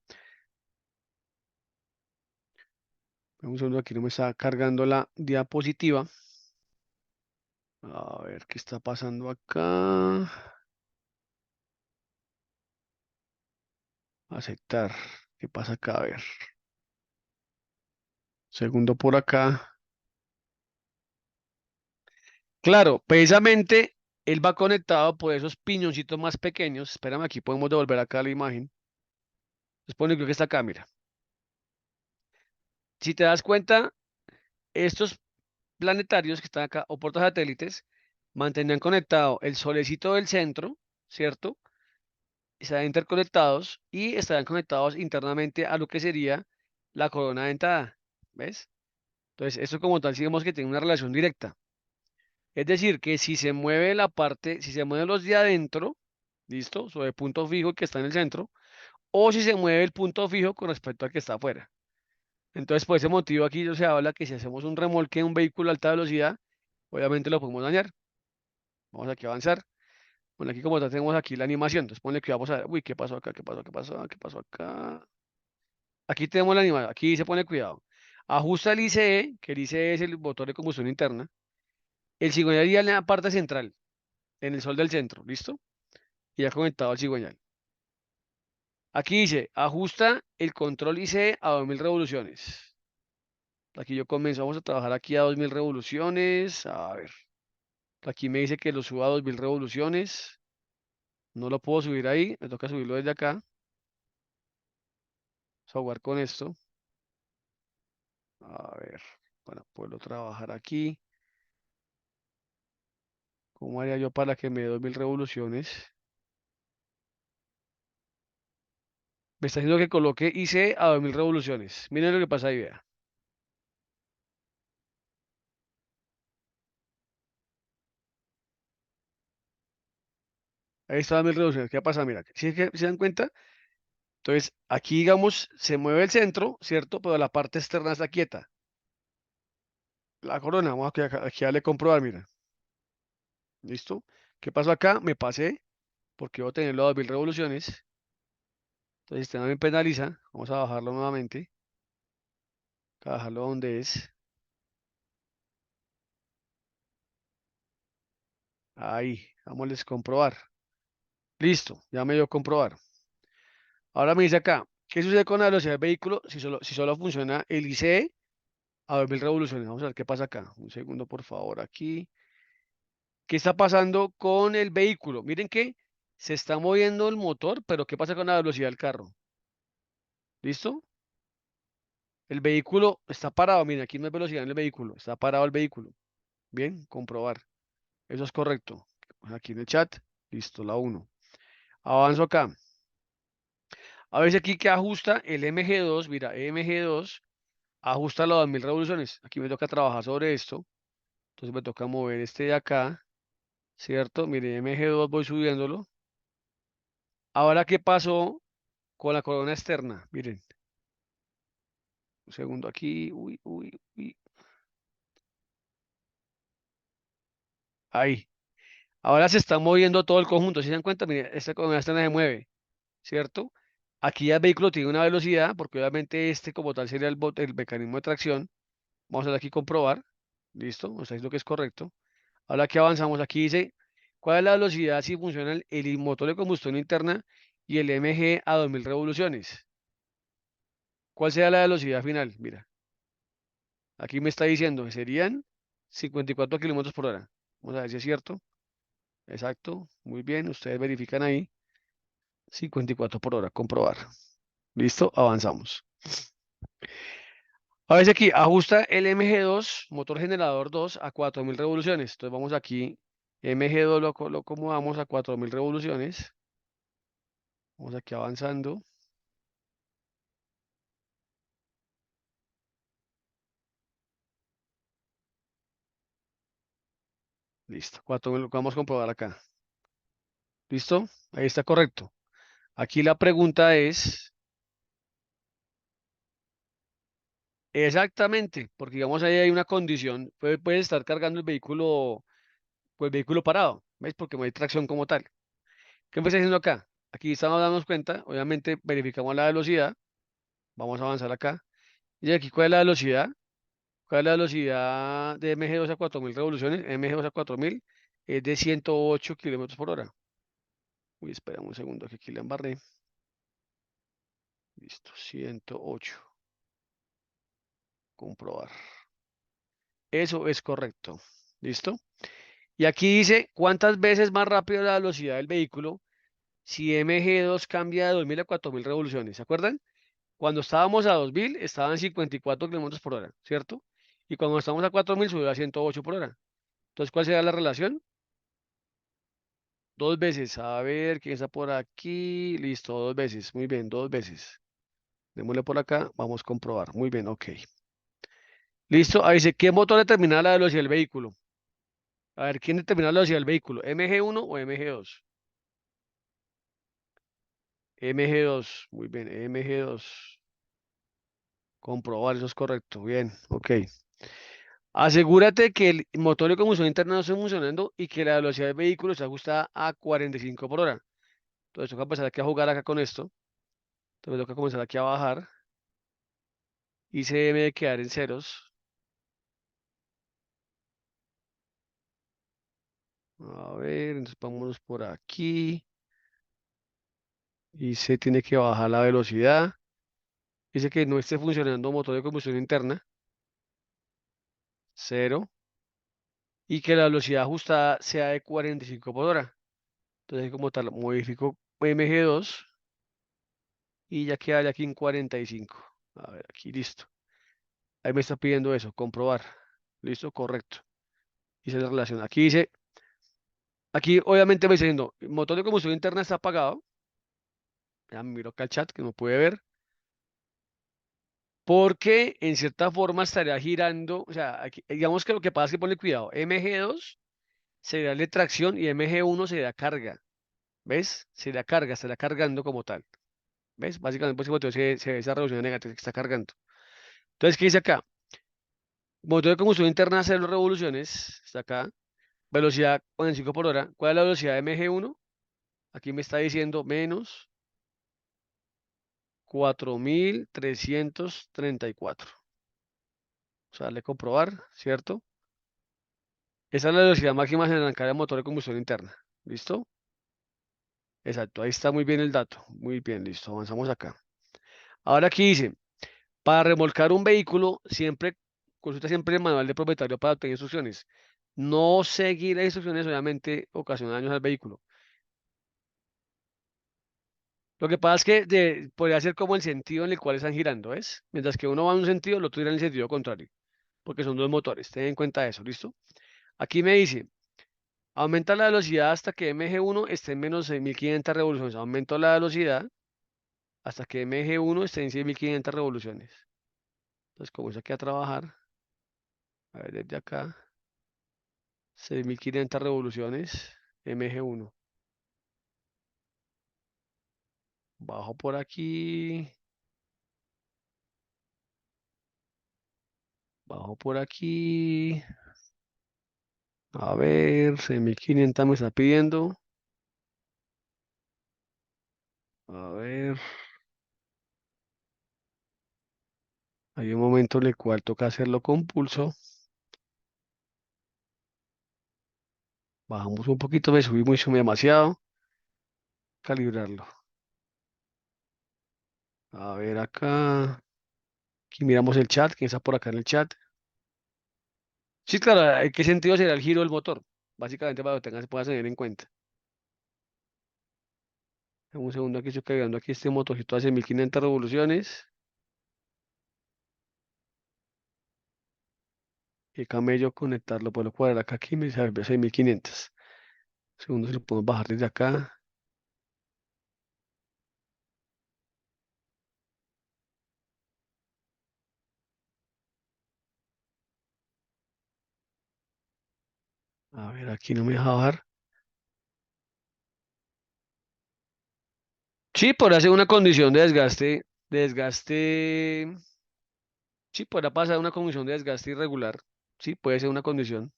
Un segundo, aquí no me está cargando la diapositiva. A ver qué está pasando acá. Aceptar. ¿Qué pasa acá? A ver. Segundo por acá. Claro, precisamente. Él va conectado por esos piñoncitos más pequeños. Espérame, aquí podemos devolver acá la imagen. Les pone creo que está acá, mira. Si te das cuenta, estos planetarios que están acá, o portasatélites, mantenían conectado el solecito del centro, ¿cierto? Estaban interconectados y estaban conectados internamente a lo que sería la corona dentada. ¿Ves? Entonces, esto como tal, sí vemos que tiene una relación directa. Es decir, que si se mueve la parte, si se mueven los de adentro, ¿listo? Sobre el punto fijo que está en el centro, o si se mueve el punto fijo con respecto al que está afuera. Entonces, por ese motivo aquí se habla que si hacemos un remolque en un vehículo a alta velocidad, obviamente lo podemos dañar. Vamos aquí a avanzar. Bueno, aquí como tal tenemos aquí la animación. Entonces ponle que vamos a ver. Uy, ¿qué pasó acá? ¿Qué pasó? ¿Qué pasó? ¿Qué pasó acá? Aquí tenemos la animación. Aquí se pone cuidado. Ajusta el ICE, que el ICE es el motor de combustión interna. El cigüeñal iría en la parte central, en el sol del centro. ¿Listo? Y ya conectado al cigüeñal. Aquí dice, ajusta el control ICE a 2000 revoluciones. Aquí yo comienzo, vamos a trabajar aquí a 2000 revoluciones. A ver, aquí me dice que lo suba a 2000 revoluciones. No lo puedo subir ahí, me toca subirlo desde acá. Vamos a jugar con esto. A ver, para poderlo trabajar aquí. ¿Cómo haría yo para que me dé 2000 revoluciones? Me está diciendo que coloque IC a 2000 revoluciones. Miren lo que pasa ahí, vea. Ahí está 2000 revoluciones. ¿Qué pasa? Mira, si se dan cuenta, entonces aquí, digamos, se mueve el centro, ¿cierto? Pero la parte externa está quieta. La corona, vamos aquí a darle comprobar, mira. ¿Listo? ¿Qué pasó acá? Me pasé porque voy a tenerlo a 2000 revoluciones. Entonces el sistema me penaliza. Vamos a bajarlo nuevamente. A bajarlo donde es. Ahí, vamos a comprobar. Listo, ya me dio comprobar. Ahora me dice acá, ¿qué sucede con la velocidad del vehículo si solo funciona el ICE a 2000 revoluciones? Vamos a ver qué pasa acá. Un segundo, por favor, aquí. ¿Qué está pasando con el vehículo? Miren que se está moviendo el motor, pero ¿qué pasa con la velocidad del carro? ¿Listo? El vehículo está parado. Miren, aquí no hay velocidad en el vehículo. Está parado el vehículo. Bien, comprobar. Eso es correcto. Aquí en el chat. Listo, la uno. Avanzo acá. A ver si aquí que ajusta el MG2. Mira, MG2 ajusta las 2000 revoluciones. Aquí me toca trabajar sobre esto. Entonces me toca mover este de acá. ¿Cierto? Mire, MG2 voy subiéndolo. Ahora, ¿qué pasó con la corona externa? Miren, un segundo aquí. Uy, uy, uy. Ahí. Ahora se está moviendo todo el conjunto. Si se dan cuenta, miren, esta corona externa se mueve. ¿Cierto? Aquí ya el vehículo tiene una velocidad, porque obviamente este como tal sería el mecanismo de tracción. Vamos a ver aquí comprobar. Listo, nos está diciendo que es correcto. Ahora que avanzamos, aquí dice, ¿cuál es la velocidad si funciona el motor de combustión interna y el MG a 2000 revoluciones? ¿Cuál será la velocidad final? Mira, aquí me está diciendo que serían 54 kilómetros por hora. Vamos a ver si es cierto. Exacto, muy bien, ustedes verifican ahí. 54 por hora, comprobar. Listo, avanzamos. A ver aquí, ajusta el MG2, motor generador 2 a 4000 revoluciones. Entonces vamos aquí, MG2 lo acomodamos a 4000 revoluciones. Vamos aquí avanzando. Listo, 4000 lo vamos a comprobar acá. ¿Listo? Ahí está correcto. Aquí la pregunta es, exactamente, porque digamos ahí hay una condición, puede estar cargando el vehículo, pues el vehículo parado, ¿ves? Porque no hay tracción como tal. ¿Qué me está diciendo acá? Aquí estamos dando cuenta, obviamente verificamos la velocidad, vamos a avanzar acá. Y aquí, ¿cuál es la velocidad? ¿Cuál es la velocidad de MG2 a 4000 revoluciones? MG2 a 4000 es de 108 kilómetros por hora. Uy, espera un segundo, que aquí la embarré. Listo, 108. Comprobar. Eso es correcto. ¿Listo? Y aquí dice cuántas veces más rápido la velocidad del vehículo si MG2 cambia de 2000 a 4000 revoluciones. ¿Se acuerdan? Cuando estábamos a 2000 estaban 54 kilómetros por hora, ¿cierto? Y cuando estamos a 4000 subió a 108 por hora. Entonces, ¿cuál será la relación? Dos veces. A ver, ¿quién está por aquí? Listo, dos veces. Muy bien, dos veces. Démosle por acá. Vamos a comprobar. Muy bien, ok. Listo. Ahí dice, ¿qué motor determina la velocidad del vehículo? A ver, ¿quién determina la velocidad del vehículo? ¿MG1 o MG2? MG2. Muy bien, MG2. Comprobar, eso es correcto. Bien, ok. Asegúrate que el motor de combustión interna no esté funcionando y que la velocidad del vehículo esté ajustada a 45 por hora. Entonces toca empezar aquí a jugar acá con esto. Entonces toca comenzar aquí a bajar y se debe de quedar en ceros. A ver, entonces vámonos por aquí y se tiene que bajar la velocidad. Dice que no esté funcionando motor de combustión interna, cero, y que la velocidad ajustada sea de 45 por hora. Entonces como tal, modifico MG2 y ya queda aquí en 45. A ver, aquí listo. Ahí me está pidiendo eso, comprobar. Listo, correcto. Hice la relación. Aquí dice, aquí obviamente me está diciendo, el motor de combustión interna está apagado. Ya me miro acá el chat que no puede ver. Porque en cierta forma estaría girando. O sea, digamos que lo que pasa es que ponle cuidado. MG2 sería de tracción y MG1 sería carga. ¿Ves? Sería carga, estaría cargando como tal. ¿Ves? Básicamente, pues, como se ve esa revolución negativa que está cargando. Entonces, ¿qué dice acá? Motor de combustión interna, 0 revoluciones. Está acá. Velocidad 45 por hora. ¿Cuál es la velocidad de MG1? Aquí me está diciendo menos 4334. O sea, darle comprobar, ¿cierto? Esa es la velocidad máxima en arrancar el motor de combustión interna. ¿Listo? Exacto, ahí está muy bien el dato. Muy bien, listo. Avanzamos acá. Ahora aquí dice, para remolcar un vehículo, consulta siempre el manual de propietario para obtener instrucciones. No seguir las instrucciones obviamente ocasiona daños al vehículo. Lo que pasa es que podría ser como el sentido en el cual están girando, ¿ves? Mientras que uno va en un sentido, el otro irá en el sentido contrario, porque son dos motores. Ten en cuenta eso, ¿listo? Aquí me dice, aumenta la velocidad hasta que MG1 esté en menos de 1500 revoluciones. Aumento la velocidad hasta que MG1 esté en 6500 revoluciones. Entonces, comienzo aquí a trabajar. A ver, desde acá. 6500 revoluciones. MG1. Bajo por aquí. Bajo por aquí. A ver, 6500 me está pidiendo. A ver. Hay un momento en el cual toca hacerlo con pulso. Bajamos un poquito, me subí mucho, demasiado. Calibrarlo. A ver acá. Aquí miramos el chat. ¿Quién está por acá en el chat? Sí, claro, ¿en qué sentido será el giro del motor? Básicamente para que se pueda tener en cuenta. Dame un segundo aquí, estoy cargando aquí este motorcito hace 1500 revoluciones. Y camello conectarlo, puedo cuadrar acá, aquí me sale 6500. Segundo, si lo podemos bajar desde acá. A ver, aquí no me deja bajar. Sí, por hacer una condición de desgaste, sí, podrá pasar una condición de desgaste irregular. Sí, puede ser una condición.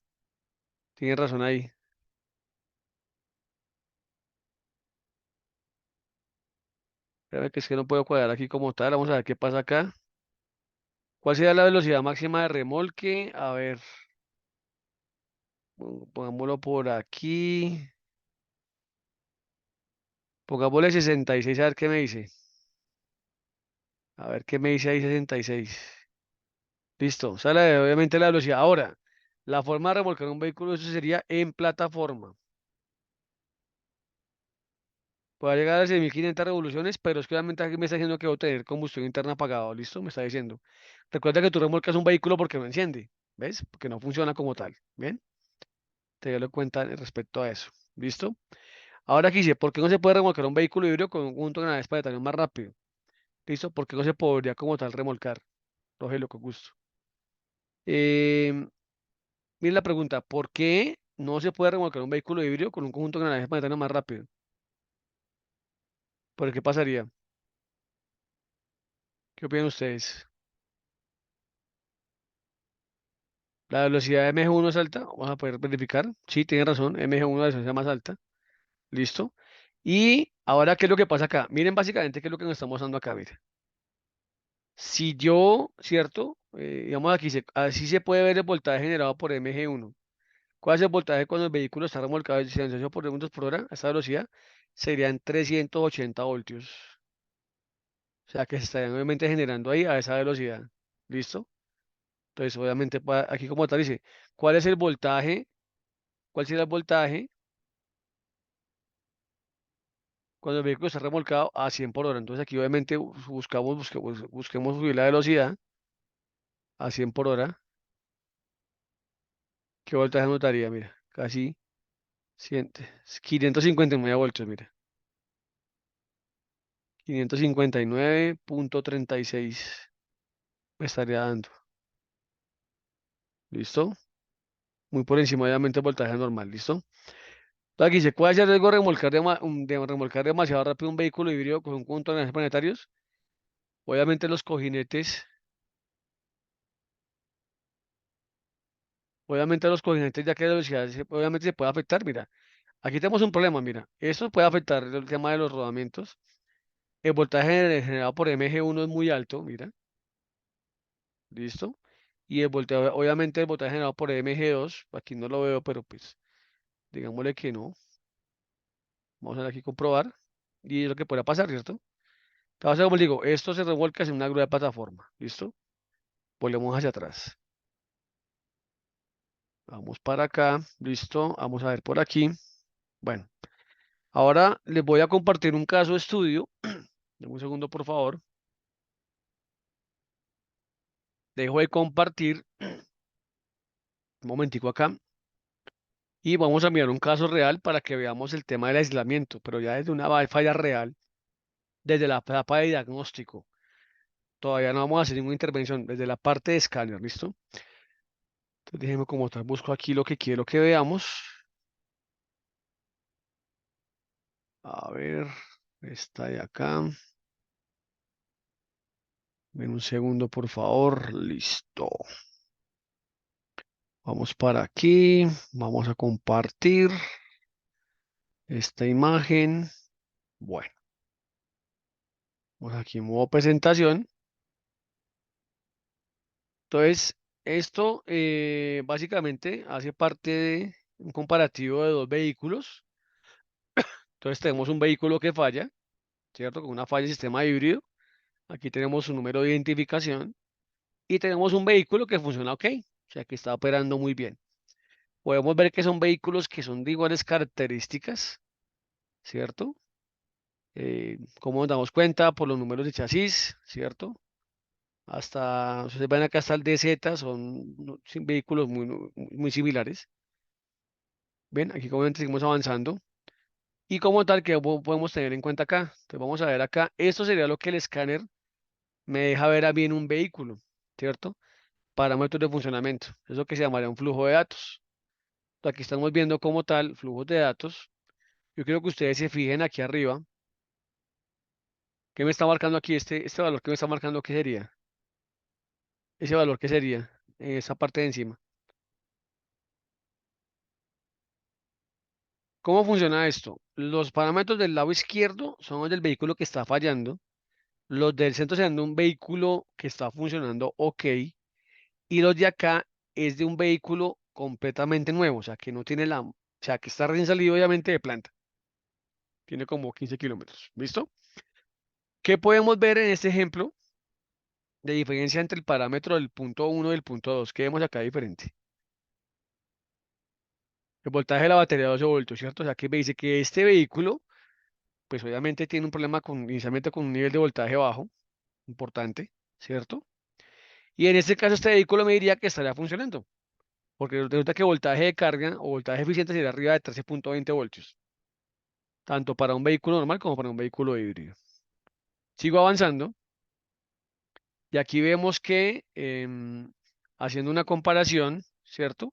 Tienes razón ahí. Espérame que es que no puedo cuadrar aquí como tal. Vamos a ver qué pasa acá. ¿Cuál sería la velocidad máxima de remolque? A ver, pongámoslo por aquí. Pongámosle 66, a ver qué me dice. A ver qué me dice ahí 66. Listo, sale obviamente la velocidad. Ahora, La forma de remolcar un vehículo, eso sería en plataforma. Puede llegar a 6.500 revoluciones, pero es que obviamente aquí me está diciendo que va a tener combustión interna apagado. ¿Listo? Me está diciendo. Recuerda que tú remolcas un vehículo porque no enciende. ¿Ves? Porque no funciona como tal. ¿Bien? Te doy cuenta respecto a eso. ¿Listo? Ahora aquí dice, ¿por qué no se puede remolcar un vehículo híbrido con un conjunto de naves para detener más rápido? ¿Listo? ¿Por qué no se podría como tal remolcar? Rogelio, con gusto. Eh, Mira la pregunta, ¿por qué no se puede remolcar un vehículo híbrido con un conjunto de naves para detener más rápido? ¿Por qué pasaría? ¿Qué opinan ustedes? La velocidad de MG1 es alta, vamos a poder verificar. Sí, tiene razón, MG1 la velocidad más alta. Listo. Y ahora, ¿qué es lo que pasa acá? Miren básicamente qué es lo que nos estamos dando acá. Miren. Si yo, ¿cierto? Digamos aquí, así se puede ver el voltaje generado por MG1. ¿Cuál es el voltaje cuando el vehículo está remolcado a 18 por segundos por hora? A esa velocidad serían 380 voltios. O sea que se estarían obviamente generando ahí a esa velocidad. ¿Listo? Entonces, obviamente, aquí como tal dice, ¿cuál es el voltaje? ¿Cuál sería el voltaje cuando el vehículo está remolcado a 100 por hora? Entonces aquí obviamente busquemos subir la velocidad a 100 por hora. ¿Qué voltaje notaría? Mira, casi 100, 559 voltios, mira. 559,36 me estaría dando. ¿Listo? Muy por encima, obviamente, del voltaje normal. ¿Listo? Entonces aquí dice, ¿cuál es el riesgo de de remolcar demasiado rápido un vehículo híbrido con un conjunto de energías planetarios? Obviamente los cojinetes, obviamente los cojinetes, ya que la velocidad obviamente se puede afectar. Mira, aquí tenemos un problema, mira. Eso puede afectar el tema de los rodamientos. El voltaje generado por MG1 es muy alto, mira, listo. Y el voltaje, obviamente el voltaje generado por MG2, aquí no lo veo, pero pues digámosle que no. Vamos a ver aquí comprobar. Y es lo que pueda pasar, ¿cierto? Entonces, como les digo, esto se revuelca en una grúa de plataforma, ¿listo? Volvemos hacia atrás. Vamos para acá, listo. Vamos a ver por aquí. Bueno, ahora les voy a compartir un caso de estudio. Deme un segundo, por favor. Dejo de compartir un momentico acá. Y vamos a mirar un caso real para que veamos el tema del aislamiento, pero ya desde una falla real, desde la etapa de diagnóstico. Todavía no vamos a hacer ninguna intervención, desde la parte de escáner, ¿listo? Entonces déjenme como tal, busco aquí lo que quiero que veamos. A ver, está de acá. Ven un segundo, por favor. Listo. Vamos para aquí. Vamos a compartir esta imagen. Bueno, vamos aquí en modo presentación. Entonces, esto básicamente hace parte de un comparativo de dos vehículos. Entonces, tenemos un vehículo que falla, ¿cierto? Con una falla del sistema híbrido. Aquí tenemos su número de identificación. Y tenemos un vehículo que funciona ok, o sea, que está operando muy bien. Podemos ver que son vehículos que son de iguales características, ¿cierto? Como nos damos cuenta por los números de chasis, ¿cierto? Hasta, ustedes ven acá hasta el DZ, son vehículos muy similares. Ven, aquí como seguimos avanzando. Y como tal, que podemos tener en cuenta acá? Entonces vamos a ver acá, esto sería lo que el escáner me deja ver a mí en un vehículo, ¿cierto? Parámetros de funcionamiento, eso que se llamaría un flujo de datos. Aquí estamos viendo como tal flujos de datos. Yo quiero que ustedes se fijen aquí arriba. ¿Qué me está marcando aquí? Este valor que me está marcando, ¿qué sería? Ese valor, ¿qué sería? Esa parte de encima. ¿Cómo funciona esto? Los parámetros del lado izquierdo son los del vehículo que está fallando. Los del centro serán de un vehículo que está funcionando ok. Y los de acá es de un vehículo completamente nuevo. O sea, que no tiene o sea, que está recién salido obviamente de planta. Tiene como 15 kilómetros. ¿Listo? ¿Qué podemos ver en este ejemplo de diferencia entre el parámetro del punto uno y el punto 2? ¿Qué vemos acá diferente? el voltaje de la batería de 12 voltios, ¿cierto? O sea, que me dice que este vehículo, pues obviamente tiene un problema inicialmente con un nivel de voltaje bajo, importante, ¿cierto? Y en este caso este vehículo me diría que estaría funcionando, porque resulta que voltaje de carga o voltaje eficiente sería arriba de 13,20 voltios, tanto para un vehículo normal como para un vehículo híbrido. Sigo avanzando y aquí vemos que haciendo una comparación, ¿cierto?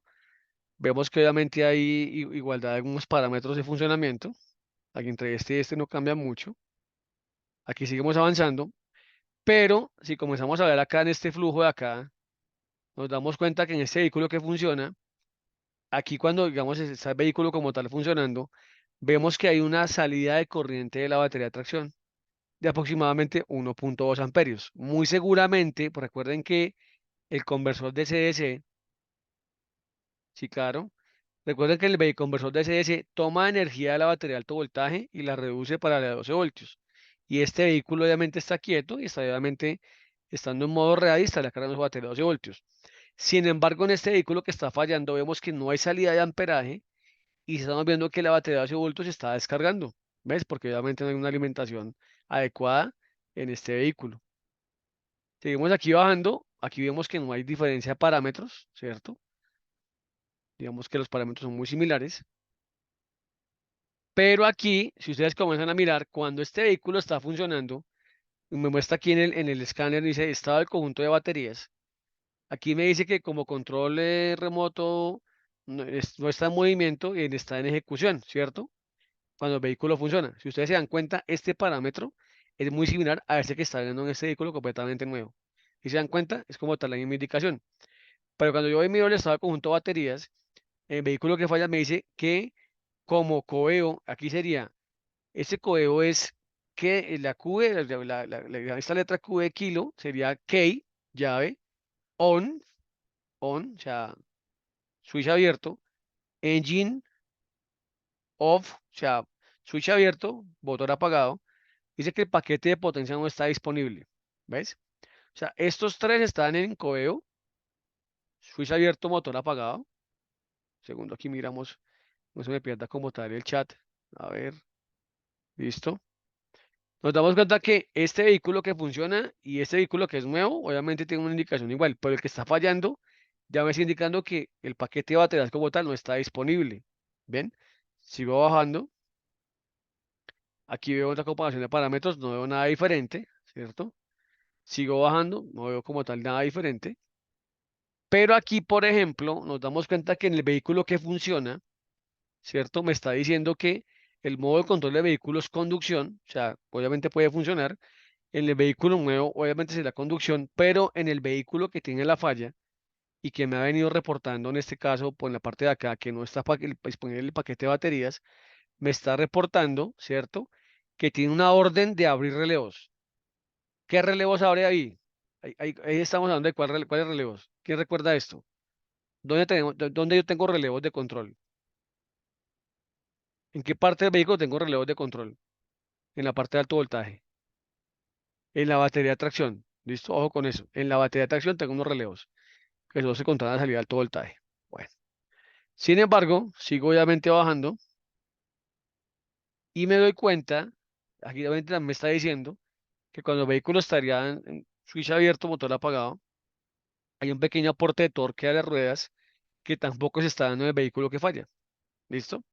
Vemos que obviamente hay igualdad de algunos parámetros de funcionamiento. Aquí entre este y este no cambia mucho. Aquí seguimos avanzando, pero si comenzamos a ver acá en este flujo de acá, nos damos cuenta que en este vehículo que funciona, aquí cuando digamos está el vehículo como tal funcionando, vemos que hay una salida de corriente de la batería de tracción de aproximadamente 1,2 amperios. Muy seguramente, pues recuerden que el conversor de DC, sí, claro, recuerden que el conversor de DC toma energía de la batería de alto voltaje y la reduce para la de 12 voltios. Y este vehículo obviamente está quieto y está obviamente estando en modo real y está cargando su batería de 12 voltios. Sin embargo, en este vehículo que está fallando, vemos que no hay salida de amperaje y estamos viendo que la batería de 12 voltios se está descargando. ¿Ves? Porque obviamente no hay una alimentación adecuada en este vehículo. Seguimos aquí bajando. Aquí vemos que no hay diferencia de parámetros, ¿cierto? Digamos que los parámetros son muy similares. Pero aquí, si ustedes comienzan a mirar, cuando este vehículo está funcionando, me muestra aquí en el escáner, dice estado del conjunto de baterías. Aquí me dice que como control remoto no está en movimiento y está en ejecución, ¿cierto? Cuando el vehículo funciona. Si ustedes se dan cuenta, este parámetro es muy similar a ese que está viendo en este vehículo completamente nuevo. Si se dan cuenta, es como tal la misma indicación. Pero cuando yo miro el estado del conjunto de baterías, el vehículo que falla me dice que como coveo, aquí sería, ese código es que la Q, esta letra Q de kilo sería key, llave, on, o sea, switch abierto, engine, off, o sea, switch abierto, motor apagado. Dice que el paquete de potencia no está disponible. ¿Ves? O sea, estos tres están en codeo, switch abierto, motor apagado. Segundo, aquí miramos, no se me pierda como tal el chat. A ver, listo. Nos damos cuenta que este vehículo que funciona y este vehículo que es nuevo, obviamente tiene una indicación igual, pero el que está fallando ya me está indicando que el paquete de baterías como tal no está disponible. ¿Ven? Sigo bajando. Aquí veo otra comparación de parámetros, no veo nada diferente, ¿cierto? Sigo bajando, no veo como tal nada diferente. Pero aquí, por ejemplo, nos damos cuenta que en el vehículo que funciona, ¿cierto? Me está diciendo que el modo de control de vehículo es conducción, o sea, obviamente puede funcionar. En el vehículo nuevo, obviamente es la conducción, pero en el vehículo que tiene la falla y que me ha venido reportando en este caso, por la parte de acá, que no está disponible el paquete de baterías, me está reportando, ¿cierto? Que tiene una orden de abrir relevos. ¿Qué relevos abre ahí? Ahí estamos hablando de cuáles relevos. ¿Quién recuerda esto? ¿Dónde yo tengo relevos de control? ¿En qué parte del vehículo tengo relevos de control? En la parte de alto voltaje. En la batería de tracción. ¿Listo? Ojo con eso. En la batería de tracción tengo unos relevos que solo se controlan a salida de alto voltaje. Bueno. Sin embargo, sigo obviamente bajando y me doy cuenta, aquí obviamente me está diciendo que cuando el vehículo estaría en switch abierto, motor apagado, hay un pequeño aporte de torque a las ruedas que tampoco se está dando en el vehículo que falla. ¿Listo?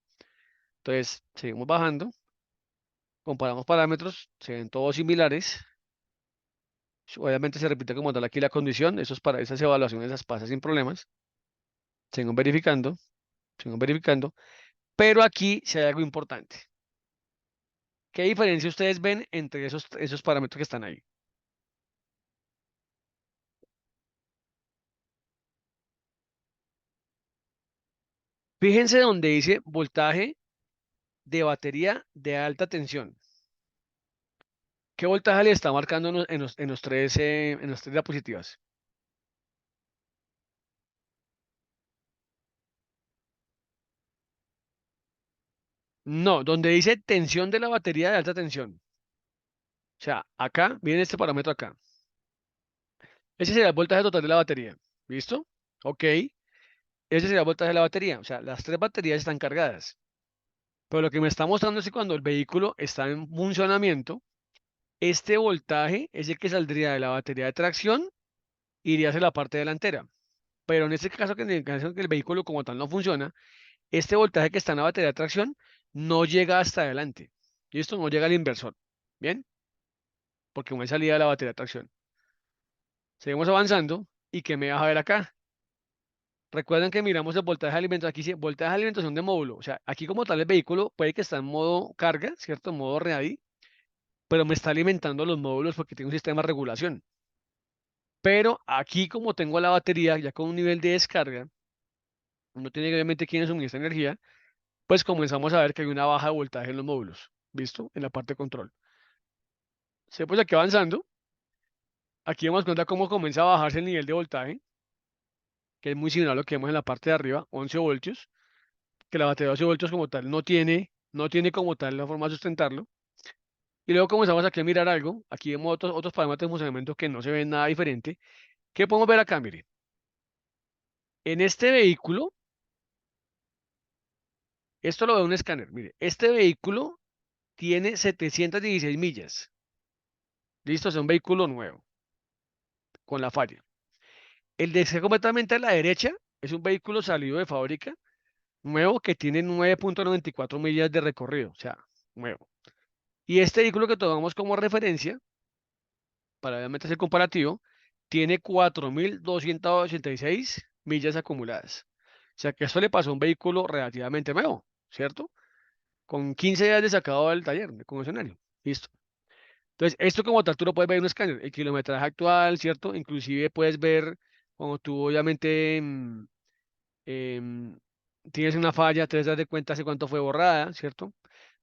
Entonces, seguimos bajando, comparamos parámetros, se ven todos similares. Obviamente se repite como tal aquí la condición, para esas evaluaciones las pasa sin problemas. Seguimos verificando, seguimos verificando. Pero aquí sí hay algo importante. ¿Qué diferencia ustedes ven entre esos parámetros que están ahí? Fíjense donde dice voltaje de batería de alta tensión. ¿Qué voltaje le está marcando en los tres diapositivas? No, donde dice tensión de la batería de alta tensión. O sea, acá, miren este parámetro acá. Ese sería el voltaje total de la batería. ¿Listo? Ok. ese sería el voltaje de la batería. O sea, las tres baterías están cargadas. Pero lo que me está mostrando es que cuando el vehículo está en funcionamiento, este voltaje es el que saldría de la batería de tracción, iría hacia la parte delantera. Pero en este caso, que en el caso que el vehículo como tal no funciona, este voltaje que está en la batería de tracción no llega hasta adelante. Y esto no llega al inversor. ¿Bien? Porque no hay salida de la batería de tracción. Seguimos avanzando. ¿Y qué me vas a ver acá? Recuerden que miramos el voltaje de alimentación. Aquí dice voltaje de alimentación de módulo. O sea, aquí como tal el vehículo puede que está en modo carga, ¿cierto? En modo ready, pero me está alimentando los módulos porque tiene un sistema de regulación. Pero aquí como tengo la batería ya con un nivel de descarga, no tiene obviamente quién suministra energía, pues comenzamos a ver que hay una baja de voltaje en los módulos. ¿Visto? En la parte de control. Seguimos aquí avanzando. Aquí vamos a cuenta cómo comienza a bajarse el nivel de voltaje, que es muy similar a lo que vemos en la parte de arriba, 11 voltios, que la batería de 12 voltios como tal no tiene como tal la forma de sustentarlo. Y luego comenzamos aquí a mirar algo. Aquí vemos otros parámetros de funcionamiento que no se ven nada diferente. ¿Qué podemos ver acá? Mire, en este vehículo, esto lo ve un escáner. Mire, este vehículo tiene 716 millas. Listo, es un vehículo nuevo, con la falla. El de ser completamente a la derecha es un vehículo salido de fábrica, nuevo, que tiene 9,94 millas de recorrido, o sea, nuevo. Y este vehículo que tomamos como referencia, para obviamente hacer comparativo, tiene 4,286 millas acumuladas. O sea que esto le pasó a un vehículo relativamente nuevo, ¿cierto? Con 15 días de sacado del taller, de concesionario. Listo. Entonces, esto como tal tú lo puedes ver en un escáner, el kilometraje actual, ¿cierto? Inclusive puedes ver cuando tú obviamente em, tienes una falla, te das de cuenta hace cuánto fue borrada, ¿cierto?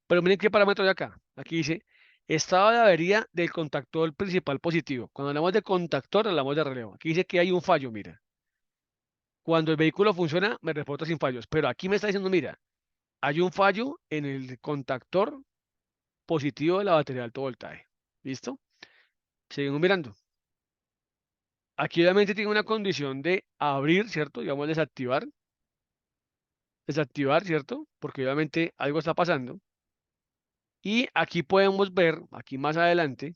Pero miren qué parámetro hay acá. Aquí dice, estado de avería del contactor principal positivo. Cuando hablamos de contactor, hablamos de relevo. Aquí dice que hay un fallo, mira. Cuando el vehículo funciona, me reporta sin fallos. Pero aquí me está diciendo, mira, hay un fallo en el contactor positivo de la batería de alto voltaje. ¿Listo? Seguimos mirando. Aquí obviamente tiene una condición de abrir, ¿cierto? Digamos desactivar, ¿cierto? Porque obviamente algo está pasando. Y aquí podemos ver, aquí más adelante,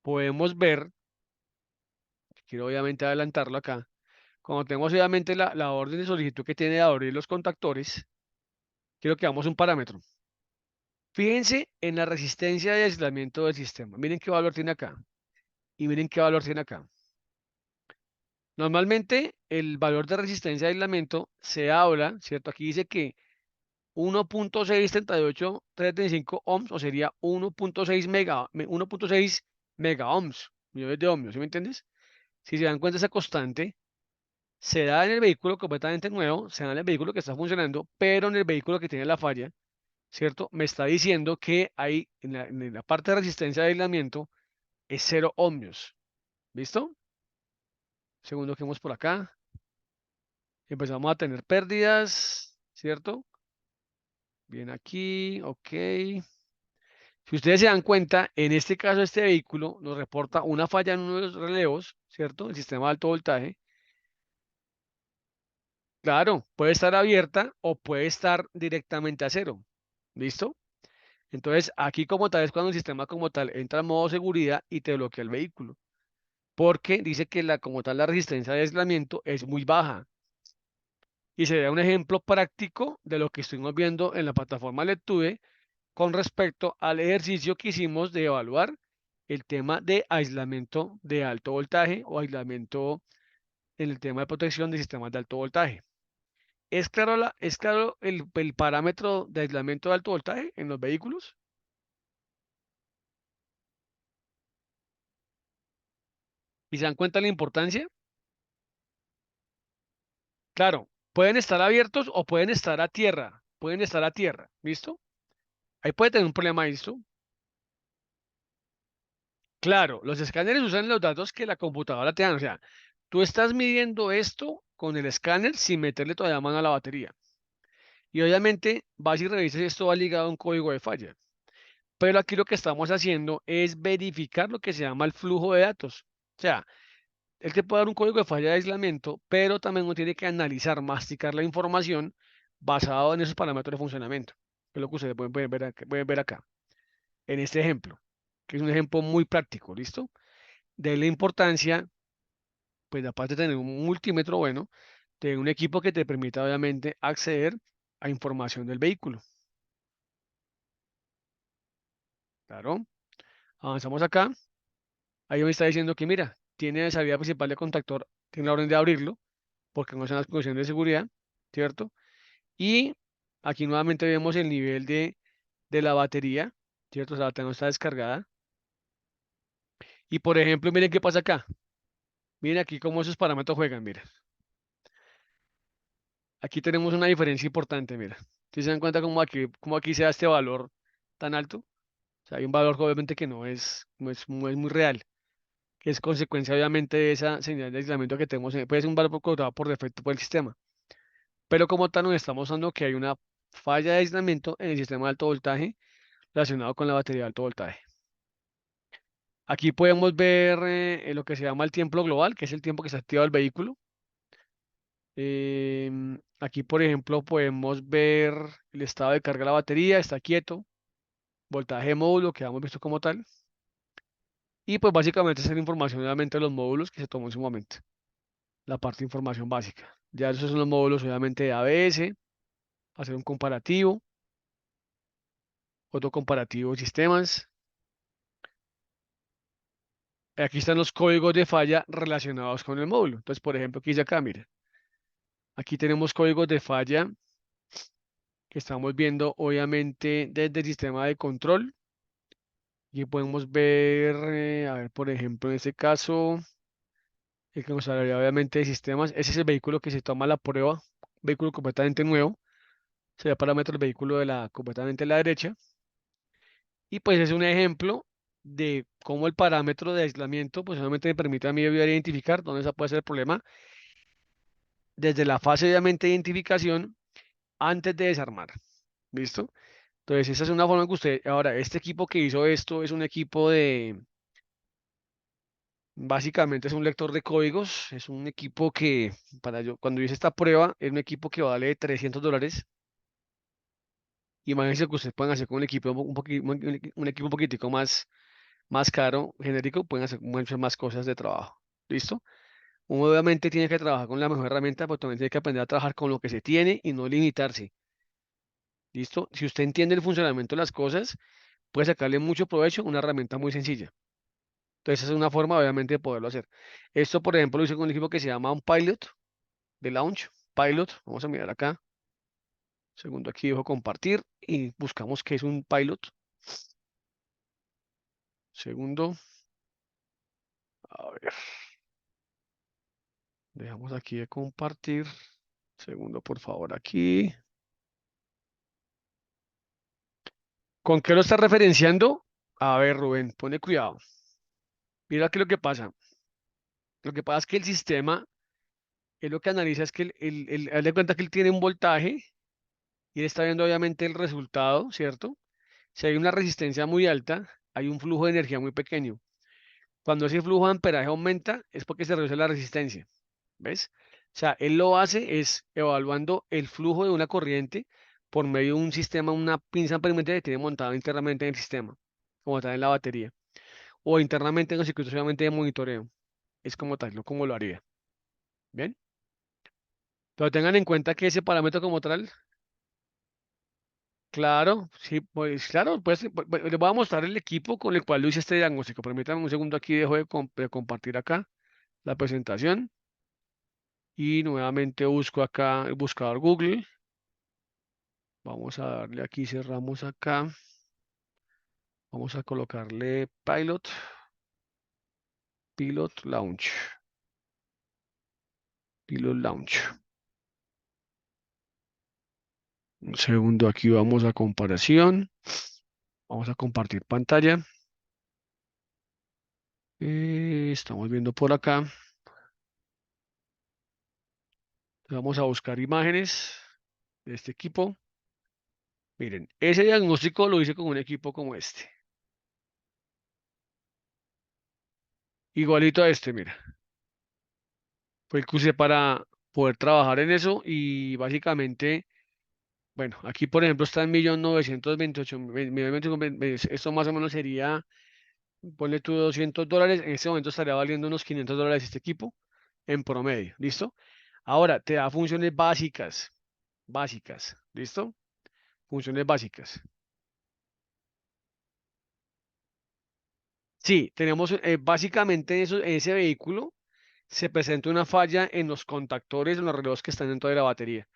podemos ver, quiero obviamente adelantarlo acá, cuando tenemos obviamente la orden de solicitud que tiene de abrir los contactores, quiero que hagamos un parámetro. Fíjense en la resistencia de aislamiento del sistema. Miren qué valor tiene acá y miren qué valor tiene acá. Normalmente el valor de resistencia de aislamiento se habla, ¿cierto? Aquí dice que 1,638,335 ohms o sería 1,6 mega ohms, millones de ohmios, ¿sí me entiendes? Si se dan cuenta, esa constante se da en el vehículo completamente nuevo, se da en el vehículo que está funcionando, pero en el vehículo que tiene la falla, ¿cierto? Me está diciendo que hay en la parte de resistencia de aislamiento es 0 ohmios. ¿Listo? Segundo que vemos por acá. Empezamos a tener pérdidas, ¿cierto? Bien aquí, ok. Si ustedes se dan cuenta, en este caso este vehículo nos reporta una falla en uno de los relevos, ¿cierto? El sistema de alto voltaje. Claro, puede estar abierta o puede estar directamente a cero. ¿Listo? Entonces, aquí como tal es cuando el sistema como tal entra en modo seguridad y te bloquea el vehículo. Porque dice que como tal la resistencia de aislamiento es muy baja. Y sería un ejemplo práctico de lo que estuvimos viendo en la plataforma Lectube con respecto al ejercicio que hicimos de evaluar el tema de aislamiento de alto voltaje o aislamiento en el tema de protección de sistemas de alto voltaje. ¿Es claro el parámetro de aislamiento de alto voltaje en los vehículos? ¿Y se dan cuenta de la importancia? Claro, pueden estar abiertos o pueden estar a tierra. Pueden estar a tierra. ¿Listo? Ahí puede tener un problema, ¿listo? Claro, los escáneres usan los datos que la computadora te da. O sea, tú estás midiendo esto con el escáner sin meterle todavía mano a la batería. Y obviamente vas y revisas si esto va ligado a un código de falla. Pero aquí lo que estamos haciendo es verificar lo que se llama el flujo de datos. O sea, Él te puede dar un código de falla de aislamiento, pero también uno tiene que analizar, masticar la información basado en esos parámetros de funcionamiento, que es lo que ustedes pueden ver acá, en este ejemplo, que es un ejemplo muy práctico, ¿listo? De la importancia, pues aparte de tener un multímetro bueno, de un equipo que te permita obviamente acceder a información del vehículo. Claro, avanzamos acá. Ahí me está diciendo que mira, tiene salida principal de contactor, tiene la orden de abrirlo, porque no son las condiciones de seguridad, ¿cierto? Y aquí nuevamente vemos el nivel de la batería, ¿cierto? O sea, la batería no está descargada. Y por ejemplo, miren qué pasa acá. Miren aquí cómo esos parámetros juegan, miren. Aquí tenemos una diferencia importante, mira. Si se dan cuenta cómo aquí se da este valor tan alto? O sea, hay un valor que obviamente que no es muy real, que es consecuencia obviamente de esa señal de aislamiento que tenemos. Puede ser un valor colocado por defecto por el sistema. Pero como tal nos estamos dando que hay una falla de aislamiento en el sistema de alto voltaje relacionado con la batería de alto voltaje. Aquí podemos ver lo que se llama el tiempo global, que es el tiempo que está activado el vehículo. Aquí, por ejemplo, podemos ver el estado de carga de la batería, está quieto, voltaje de módulo, que hemos visto como tal. Y pues básicamente esa es la información obviamente de los módulos que se tomó en su momento, la parte de información básica. Ya esos son los módulos obviamente de ABS, hacer un comparativo, otro comparativo de sistemas. Aquí están los códigos de falla relacionados con el módulo. Entonces, por ejemplo, aquí dice acá, mire, aquí tenemos códigos de falla que estamos viendo obviamente desde el sistema de control. Y podemos ver, a ver, por ejemplo, en este caso, el que nos hablaría obviamente de sistemas, ese es el vehículo que se toma la prueba, vehículo completamente nuevo, se da parámetro el vehículo de completamente a la derecha. Y pues es un ejemplo de cómo el parámetro de aislamiento, pues solamente me permite a mí identificar dónde se puede ser el problema desde la fase obviamente de identificación antes de desarmar. ¿Listo? Entonces, esa es una forma que usted, ahora, este equipo que hizo esto es un equipo básicamente es un lector de códigos, es un equipo que, cuando hice esta prueba, es un equipo que vale $300. Imagínense que ustedes pueden hacer con un equipo un equipo un poquitico más caro, genérico, pueden hacer muchas más cosas de trabajo. ¿Listo? Uno obviamente tiene que trabajar con la mejor herramienta, pero también tiene que aprender a trabajar con lo que se tiene y no limitarse. ¿Listo? Si usted entiende el funcionamiento de las cosas, puede sacarle mucho provecho a una herramienta muy sencilla. Entonces, esa es una forma, obviamente, de poderlo hacer. Esto, por ejemplo, lo hice con un equipo que se llama un Pilot de Launch. Pilot, vamos a mirar acá. Segundo, aquí dejo compartir y buscamos qué es un Pilot. Segundo, a ver, dejamos aquí de compartir. Segundo, por favor, aquí. ¿Con qué lo está referenciando? A ver, Rubén, pone cuidado. Mira aquí lo que pasa. Lo que pasa es que el sistema, él lo que analiza es que haz de cuenta que él tiene un voltaje y él está viendo obviamente el resultado, ¿cierto? Si hay una resistencia muy alta, hay un flujo de energía muy pequeño. Cuando ese flujo de amperaje aumenta, es porque se reduce la resistencia. ¿Ves? O sea, él lo hace es evaluando el flujo de una corriente por medio de un sistema, una pinza perimetral que tiene montada internamente en el sistema, como tal en la batería, o internamente en los circuitos obviamente de monitoreo. Es como tal, no como lo haría. ¿Bien? Pero tengan en cuenta que ese parámetro como tal, claro, sí, pues claro, pues, les voy a mostrar el equipo con el cual lo hice este diagnóstico. Permítanme un segundo aquí, dejo de compartir acá la presentación y nuevamente busco acá el buscador Google. Vamos a darle aquí, cerramos acá. Vamos a colocarle Pilot Launch, Pilot Launch. Un segundo, aquí vamos a comparación. Vamos a compartir pantalla. Estamos viendo por acá. Vamos a buscar imágenes de este equipo. Miren, ese diagnóstico lo hice con un equipo como este. Igualito a este, mira. fue el que usé para poder trabajar en eso y básicamente, bueno, aquí por ejemplo está en 1.928.000, esto más o menos sería, ponle tú $200, en este momento estaría valiendo unos $500 este equipo en promedio, ¿listo? Ahora, te da funciones básicas, básicas, ¿listo? Funciones básicas. Sí, tenemos básicamente eso, en ese vehículo se presenta una falla en los contactores, en los relojes que están dentro de la batería,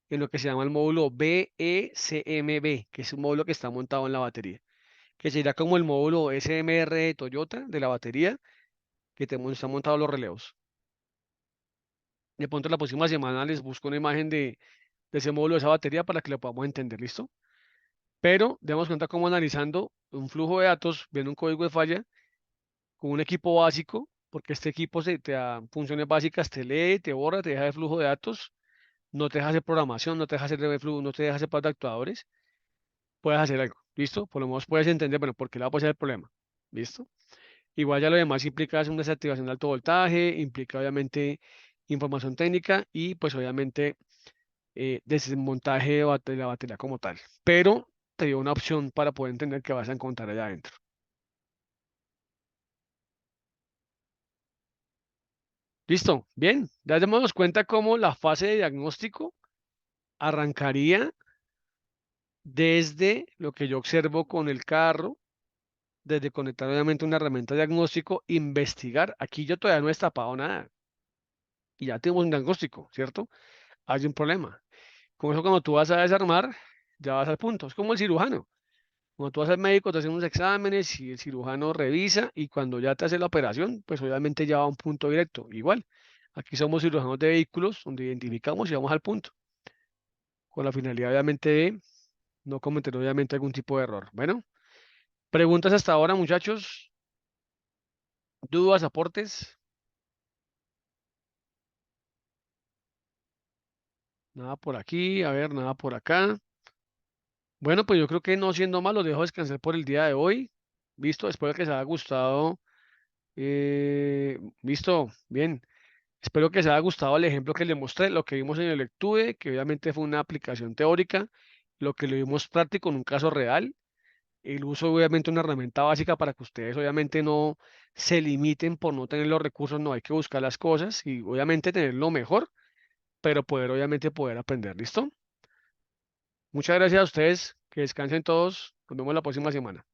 en lo que se llama el módulo BECMB, que es un módulo que está montado en la batería, que sería como el módulo SMR de Toyota de la batería, que están montados los relevos. De pronto la próxima semana les busco una imagen de ese módulo de esa batería para que lo podamos entender, ¿listo? Pero demos cuenta cómo analizando un flujo de datos, viendo un código de falla, con un equipo básico, porque este equipo te da funciones básicas, te lee, te borra, te deja de flujo de datos, no te deja hacer programación, no te deja hacer de flujo, no te deja hacer de actuadores, puedes hacer algo, ¿listo? Por lo menos puedes entender, bueno, por qué le va a pasar el problema, ¿listo? Igual ya lo demás implica hacer una desactivación de alto voltaje, implica obviamente información técnica y pues obviamente desmontaje de la batería como tal. Pero te dio una opción para poder entender qué vas a encontrar allá adentro. ¿Listo? Bien, ya démonos cuenta cómo la fase de diagnóstico arrancaría desde lo que yo observo con el carro, desde conectar obviamente una herramienta de diagnóstico, investigar. Aquí yo todavía no he destapado nada y ya tenemos un diagnóstico, ¿cierto? Hay un problema. Con eso cuando tú vas a desarmar, ya vas al punto. Es como el cirujano. Cuando tú vas al médico, te hacen unos exámenes y el cirujano revisa y cuando ya te hace la operación, pues obviamente ya va a un punto directo. Igual, aquí somos cirujanos de vehículos donde identificamos y vamos al punto, con la finalidad obviamente de no cometer obviamente algún tipo de error. Bueno, preguntas hasta ahora, muchachos, dudas, aportes, nada por aquí, a ver, nada por acá. Bueno, pues yo creo que no siendo malo, dejo descansar por el día de hoy. Listo, espero que les haya gustado. Listo, bien. Espero que les haya gustado el ejemplo que les mostré, lo que vimos en el Lectube, que obviamente fue una aplicación teórica, lo que lo vimos práctico en un caso real, el uso obviamente de una herramienta básica para que ustedes obviamente no se limiten por no tener los recursos, no hay que buscar las cosas y obviamente tener lo mejor, pero poder obviamente poder aprender, ¿listo? Muchas gracias a ustedes, que descansen todos, nos vemos la próxima semana.